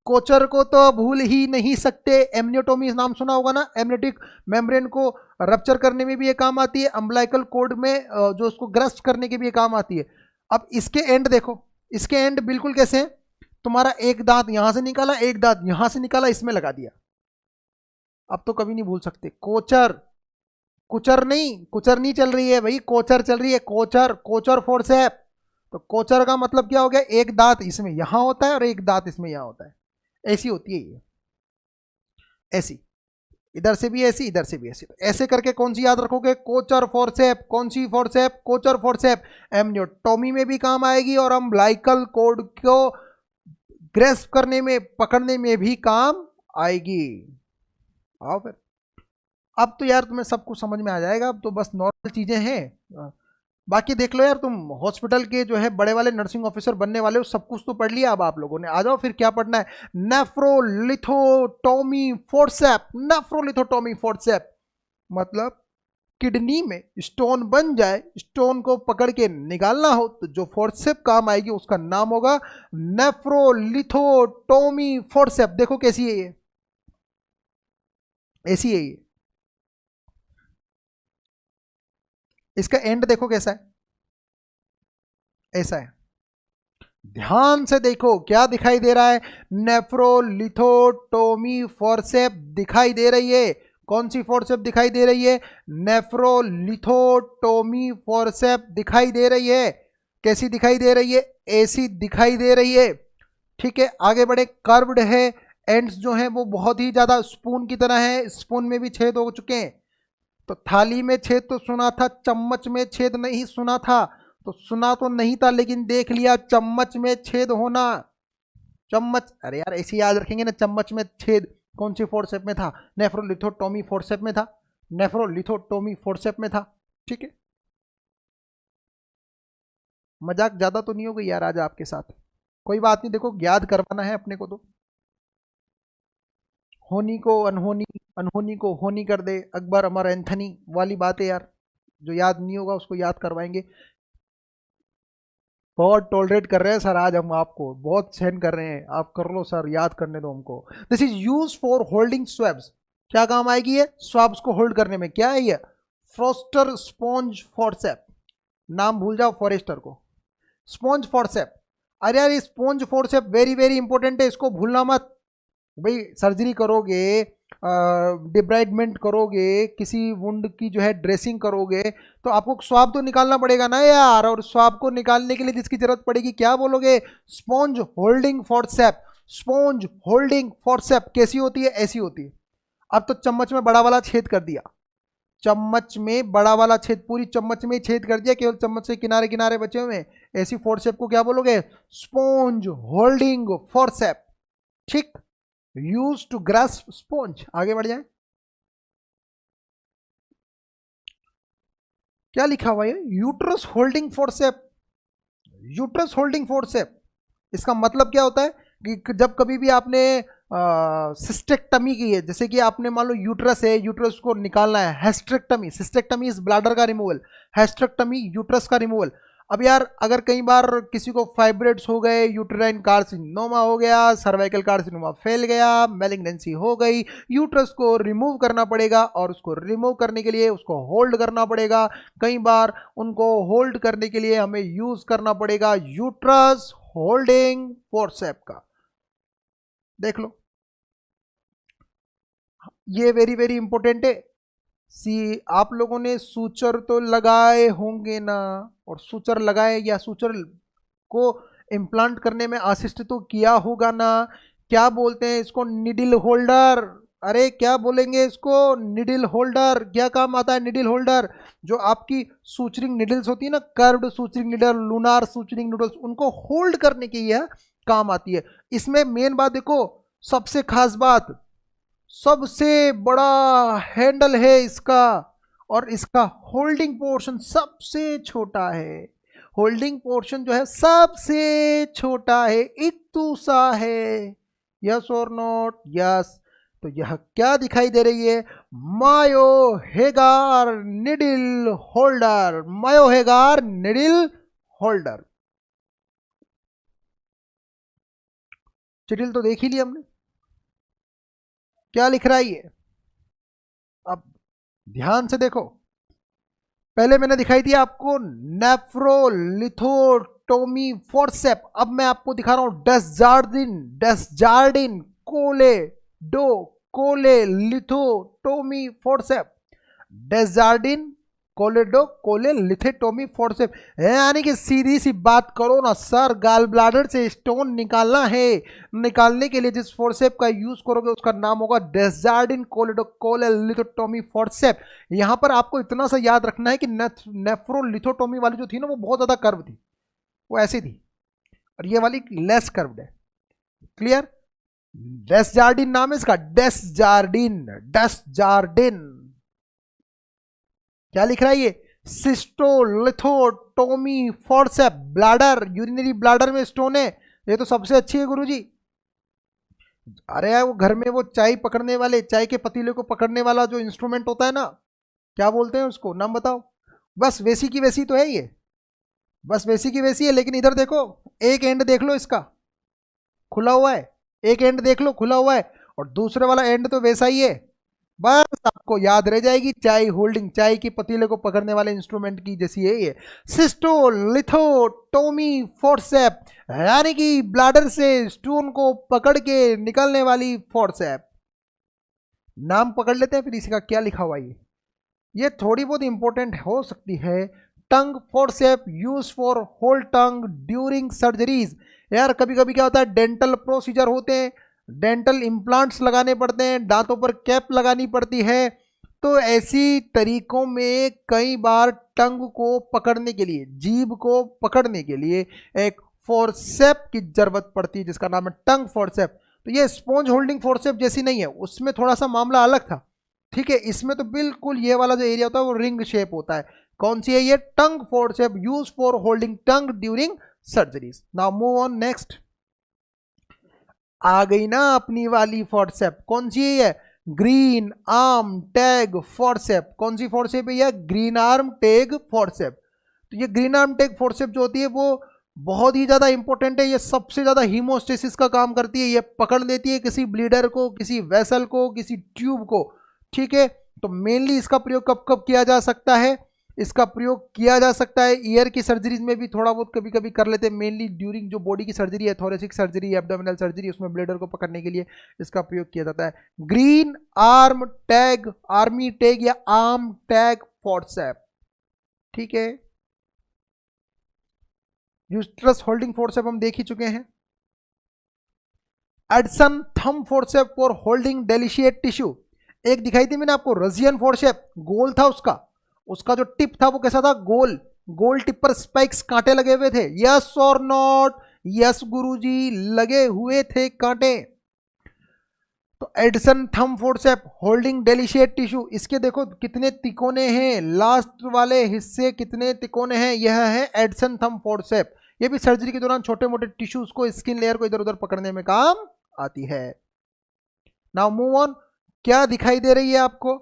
Speaker 1: कोचर को तो भूल ही नहीं सकते। एमनियोटोमी नाम सुना होगा ना, एमनियोटिक मेम्ब्रेन को रप्चर करने में भी ये काम आती है, अम्बलाइकल कोड में जो उसको ग्रस्ट करने के भी ये काम आती है। अब इसके एंड देखो, इसके एंड बिल्कुल कैसे हैं? तुम्हारा एक दांत यहां से निकाला, एक दांत यहां से निकाला, इसमें लगा दिया। अब तो कभी नहीं भूल सकते। कोचर, कुचर नहीं, कुचर नहीं चल रही है भाई, कोचर चल रही है। कोचर, कोचर फोर्सेप। तो कोचर का मतलब क्या हो गया? एक दांत इसमें यहां होता है और एक दांत इसमें यहां होता है। ऐसी होती है ये, ऐसी, इधर से भी ऐसी, इधर से भी ऐसी। तो ऐसे करके कौन सी याद रखोगे? कोचर फोर्सेप। कौन सी फोर्सेप? कोचर फोर्सेप। एमनियोटोमी में भी काम आएगी और अम्बलाइकल कोड को ग्रेस्प करने में, पकड़ने में भी काम आएगी। आओ फिर, अब तो यार तुम्हें सब कुछ समझ में आ जाएगा। अब तो बस नॉर्मल चीजें हैं। बाकी देख लो यार, तुम हॉस्पिटल के जो है बड़े वाले नर्सिंग ऑफिसर बनने वाले हो, सब कुछ तो पढ़ लिया अब आप लोगों ने। आ जाओ फिर, क्या पढ़ना है? नेफ्रोलिथोटोमी फोर्सेप। नेफ्रोलिथोटोमी फोर्सेप मतलब किडनी में स्टोन बन जाए, स्टोन को पकड़ के निकालना हो, तो जो फोर्सेप काम आएगी उसका नाम होगा नेफ्रोलिथोटोमी फोर्सेप। देखो कैसी है ये, ऐसी है ये। इसका एंड देखो कैसा है, ऐसा है। ध्यान से देखो क्या दिखाई दे रहा है? नेफ्रोलिथोटोमी फोर्सेप दिखाई दे रही है। कौन सी फोर्सेप दिखाई दे रही है? नेफ्रोलिथोटोमी फोर्सेप दिखाई दे रही है। कैसी दिखाई दे रही है? ऐसी दिखाई दे रही है, ठीक है। आगे बढ़े। कर्व्ड है, एंड्स जो हैं वो बहुत ही ज्यादा स्पून की तरह है, स्पून में भी छेद हो चुके हैं। तो थाली में छेद तो सुना था, चम्मच में छेद नहीं सुना था। तो सुना तो नहीं था लेकिन देख लिया, चम्मच में छेद होना। चम्मच, अरे यार ऐसे याद रखेंगे ना, चम्मच में छेद कौन सी फोर्सेप में था? नेफ्रोलिथोटोमी फोर्सेप में था, नेफ्रोलिथोटोमी फोर्सेप में था, ठीक है। मजाक ज्यादा तो नहीं हो गई यार आज आपके साथ? कोई बात नहीं, देखो याद करवाना है अपने को तो। होनी को अनहोनी, अनहोनी को होनी कर दे, अकबर अमर एंथनी वाली बात है यार। जो याद नहीं होगा उसको याद करवाएंगे। बहुत टॉलरेट कर रहे हैं सर आज हम आपको, बहुत सहन कर रहे हैं। आप कर लो सर, याद करने दो हमको। This is use for holding swabs. क्या काम आएगी ये? स्वैब्स को होल्ड करने में। क्या है ये? Foerster sponge forcep. नाम भूल जाओ फॉरेस्टर को। Sponge forcep. अरे यार sponge forcep very very important है, इसको भूलना मत। भाई सर्जरी करोगे, डिब्राइडमेंट करोगे, किसी वुंड की जो है ड्रेसिंग करोगे, तो आपको स्वाब तो निकालना पड़ेगा ना यार। और स्वाब को निकालने के लिए जिसकी जरूरत पड़ेगी, क्या बोलोगे? Sponge holding forcep. Sponge holding forcep कैसी होती है? ऐसी होती है। अब तो चम्मच में बड़ा वाला छेद कर दिया, चम्मच में बड़ा वाला छेद, पूरी चम्मच में छेद कर दिया, केवल चम्मच के किनारे किनारे बचे हुए, ऐसी फोर्सेप को क्या बोलोगे? Sponge holding forcep. ठीक, यूज टू ग्रास्प स्पॉन्ज। आगे बढ़ जाए, क्या लिखा हुआ है? Uterus holding forcep. Uterus holding forcep, इसका मतलब क्या होता है कि जब कभी भी आपने सिस्टेक्टमी की है, जैसे कि आपने मान लो यूट्रस है, यूट्रस को निकालना है, हेस्ट्रेक्टमी, सिस्टेक्टमी इज ब्लैडर का रिमूवल, हेस्ट्रेक्टमी यूट्रस का रिमूवल। अब यार अगर कई बार किसी को फाइब्रेट्स हो गए, यूट्राइन कार्सिनोमा हो गया, सर्वाइकल कार्सिनोमा फैल गया, मैलिग्नेंसी हो गई, यूट्रस को रिमूव करना पड़ेगा, और उसको रिमूव करने के लिए उसको होल्ड करना पड़ेगा। कई बार उनको होल्ड करने के लिए हमें यूज करना पड़ेगा यूट्रस होल्डिंग फोर्सेप का। देख लो, ये वेरी वेरी इंपॉर्टेंट है। सी, आप लोगों ने सूचर तो लगाए होंगे ना, और सूचर लगाए या सूचर को इम्प्लांट करने में असिस्ट तो किया होगा ना। क्या बोलते हैं इसको? Needle holder. अरे क्या बोलेंगे इसको? Needle holder. क्या काम आता है निडिल होल्डर? जो आपकी सूचरिंग निडल्स होती है ना, curved suturing needle, lunar suturing needles, उनको होल्ड करने की यह काम आती है। इसमें मेन बात देखो, सबसे खास बात, सबसे बड़ा हैंडल है इसका, और इसका होल्डिंग पोर्शन सबसे छोटा है। होल्डिंग पोर्शन जो है सबसे छोटा है, इतू सा है। यस और नॉट? यस। तो यह क्या दिखाई दे रही है? Mayo Hegar needle holder. Mayo Hegar needle holder. Cheatle तो देख ही लिया हमने, क्या लिख रहा है ये? अब ध्यान से देखो, पहले मैंने दिखाई दिया आपको नेफ्रोलिथोटोमी फोर्सेप, अब मैं आपको दिखा रहा हूं डेस्जार्डिन, डेस्जार्डिन कोले डो कोले लिथोटोमी फोर्सेप। डेस्जार्डिन कोलेडो कोले लिथेटोमी फोर्सेप, यानी कि सीधी सी बात करो ना सर, गाल ब्लाडर से स्टोन निकालना है, निकालने के लिए जिस फोर्सेप का यूज करोगे उसका नाम होगा डेस्जार्डिन कोलेडो कोले लिथोटोमी फोर्सेप। यहां पर आपको इतना सा याद रखना है कि नेफ्रोलिथोटोमी वाली जो थी ना, वो बहुत ज्यादा कर्व थी, वो ऐसी थी, और ये वाली लेस कर्व्ड है। क्लियर? डेस्जार्डिन नाम है इसका, डेस्जार्डिन, डेस्जार्डिन। क्या लिख रहा है ये? सिस्टोलिथोटोमी फोर्सेप। ब्लैडर, यूरिनरी ब्लैडर में स्टोन है, ये तो सबसे अच्छी है गुरुजी। अरे यार वो घर में वो चाय पकड़ने वाले, चाय के पतीले को पकड़ने वाला जो इंस्ट्रूमेंट होता है ना, क्या बोलते हैं उसको? नाम बताओ। बस वैसी की वैसी तो है ये, बस वैसी की वैसी है, लेकिन इधर देखो, एक एंड देख लो इसका खुला हुआ है, एक एंड देख लो खुला हुआ है, और दूसरे वाला एंड तो वैसा ही है। बस आपको याद रह जाएगी, चाय होल्डिंग, चाय की पतीले को पकड़ने वाले इंस्ट्रूमेंट की जैसी है ये सिस्टोलिथोटोमी फोर्सेप, यानी कि ब्लैडर से स्टोन को पकड़ के निकलने वाली फोर्सेप। नाम पकड़ लेते हैं फिर इसी का क्या लिखा हुआ है। ये थोड़ी बहुत इंपॉर्टेंट हो सकती है। Tongue forcep use for hold tongue during surgeries. यार कभी कभी क्या होता है, डेंटल प्रोसीजर होते हैं, डेंटल इम्प्लांट्स लगाने पड़ते हैं, दांतों पर कैप लगानी पड़ती है, तो ऐसी तरीकों में कई बार टंग को पकड़ने के लिए, जीभ को पकड़ने के लिए एक फोर्सेप की जरूरत पड़ती है, जिसका नाम है टंग फोर्सेप। तो ये स्पॉन्ज होल्डिंग फोर्सेप जैसी नहीं है, उसमें थोड़ा सा मामला अलग था। ठीक है, इसमें तो बिल्कुल ये वाला जो एरिया होता है वो रिंग शेप होता है। कौन सी है ये? Tongue forcep use for holding tongue during surgeries. Now move on next. आ गई ना अपनी वाली फोर्सेप, कौन सी है? Green Armytage forcep. कौन सी फोर्सेप है ये? Green Armytage forcep. तो ये ग्रीन आर्म टैग फोर्सेप जो होती है वो बहुत ही ज़्यादा इंपॉर्टेंट है, ये सबसे ज़्यादा हीमोस्टेसिस का काम करती है, ये पकड़ लेती है किसी ब्लीडर को, किसी वेसल को, किसी ट्यूब को। ठीक है, तो मेनली इसका प्रयोग कब कब किया जा सकता है? इसका प्रयोग किया जा सकता है ईयर की सर्जरीज में भी थोड़ा बहुत कभी कभी कर लेते हैं, मेनली ड्यूरिंग जो बॉडी की सर्जरी है, थोरेसिक सर्जरी, एब्डोमिनल सर्जरी, उसमें ब्लेडर को पकड़ने के लिए इसका प्रयोग किया जाता है। Green arm tag, army tag या आर्म टैग फोर्सेप। ठीक है, यूट्रस होल्डिंग फोर्सेप हम देख ही चुके हैं। Adson thumb forcep for holding delicate tissue. एक दिखाई थी मैंने आपको रजियन फोर्सेप, गोल था उसका, उसका जो टिप था वो कैसा था, गोल, गोल टिप पर स्पाइक्स कांटे लगे हुए थे, यस और नॉट, यस गुरुजी लगे हुए थे कांटे। तो Adson thumb forcep holding delicate tissue, इसके देखो कितने तिकोने हैं, लास्ट वाले हिस्से कितने तिकोने हैं, यह है एडिसन थंब फोर्सेप। ये भी सर्जरी के दौरान छोटे मोटे टिश्यूज को, स्किन लेयर को इधर उधर पकड़ने में काम आती है। नाउ मूव ऑन, क्या दिखाई दे रही है आपको,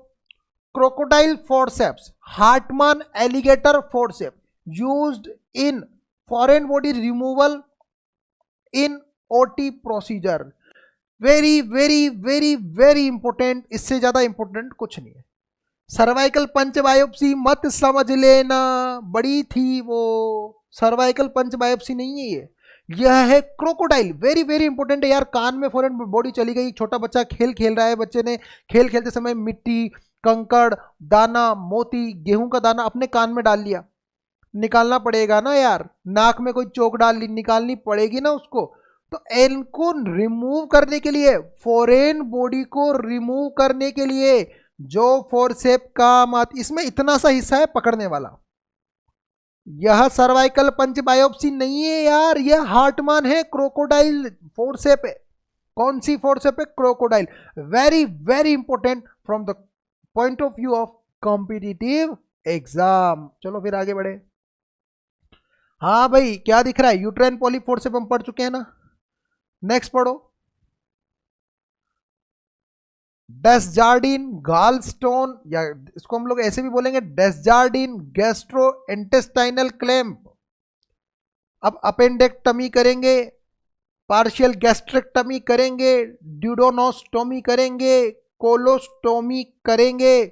Speaker 1: crocodile forceps, Hartmann alligator forcep used in foreign body removal in OT procedure. Very very very very important, इससे ज्यादा इंपॉर्टेंट कुछ नहीं है। सर्वाइकल पंच बायोप्सी मत समझ लेना, बड़ी थी वो, सर्वाइकल पंच बायोप्सी नहीं है ये, यह है क्रोकोडाइल। वेरी वेरी इंपॉर्टेंट है यार, कान में फॉरेन बॉडी चली गई, छोटा बच्चा खेल खेल रहा है, बच्चे ने खेल खेलते समय मिट्टी, कंकड़, दाना, मोती, गेहूं का दाना अपने कान में डाल लिया, निकालना पड़ेगा ना यार, नाक में कोई चोक डाल ली, निकालनी पड़ेगी ना उसको। तो इनको रिमूव करने के लिए, फॉरेन बॉडी को रिमूव करने के लिए जो फोर्सेप काम आती, इसमें इतना सा हिस्सा है पकड़ने वाला, यह सर्वाइकल पंच बायोप्सी नहीं है यार, यह हार्टमैन है, क्रोकोडाइल फोर्सेप है। कौन सी फोर्सेप है, crocodile. Very very important from the point of view of competitive exam. चलो फिर आगे बढ़े। हाँ भाई क्या दिख रहा है, यूट्राइन पॉलिप फोर्सेप हम पढ़ चुके हैं ना, नेक्स्ट पढ़ो। डेस्जार्डिन गालस्टोन, या इसको हम लोग ऐसे भी बोलेंगे डेस्जार्डिन गैस्ट्रो इंटेस्टाइनल क्लैंप। अब अपेंडेक्टमी करेंगे, पार्शियल गैस्ट्रेक्टमी करेंगे, ड्यूडोनोस्टोमी करेंगे, कोलोस्टोमी करेंगे,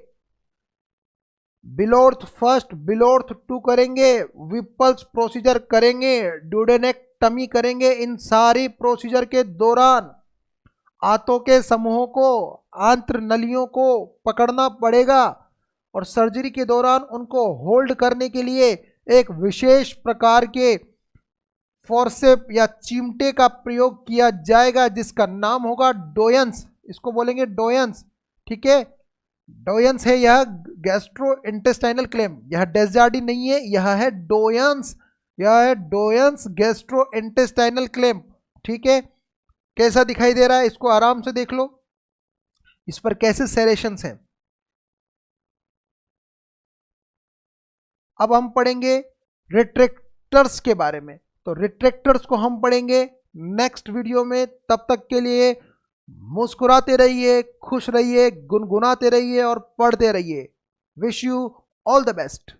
Speaker 1: बिलोर्थ फर्स्ट बिलोर्थ 2 करेंगे, विपल्स प्रोसीजर करेंगे, ड्यूडेनेक्टमी करेंगे। इन सारी प्रोसीजर के दौरान आंतों के समूहों को, आंत्र नलियों को पकड़ना पड़ेगा और सर्जरी के दौरान उनको होल्ड करने के लिए एक विशेष प्रकार के फोर्सेप या चिमटे का प्रयोग किया जाएगा जिसका नाम होगा डोयंस, इसको बोलेंगे डोयंस, ठीक है, डोयंस है यह गैस्ट्रो इंटेस्टाइनल क्लैंप, यह डेस्जार्डिन नहीं है, यह है डोयंस, यह है डोयंस गैस्ट्रो इंटेस्टाइनल क्लैंप, ठीक है। कैसा दिखाई दे रहा है, इसको आराम से देख लो, इस पर कैसे सेरेशंस हैं। अब हम पढ़ेंगे रिट्रैक्टर्स के बारे में, तो रिट्रैक्टर्स को हम पढ़ेंगे नेक्स्ट वीडियो में। तब तक के लिए मुस्कुराते रहिए, खुश रहिए, गुनगुनाते रहिए और पढ़ते रहिए। Wish you all the best.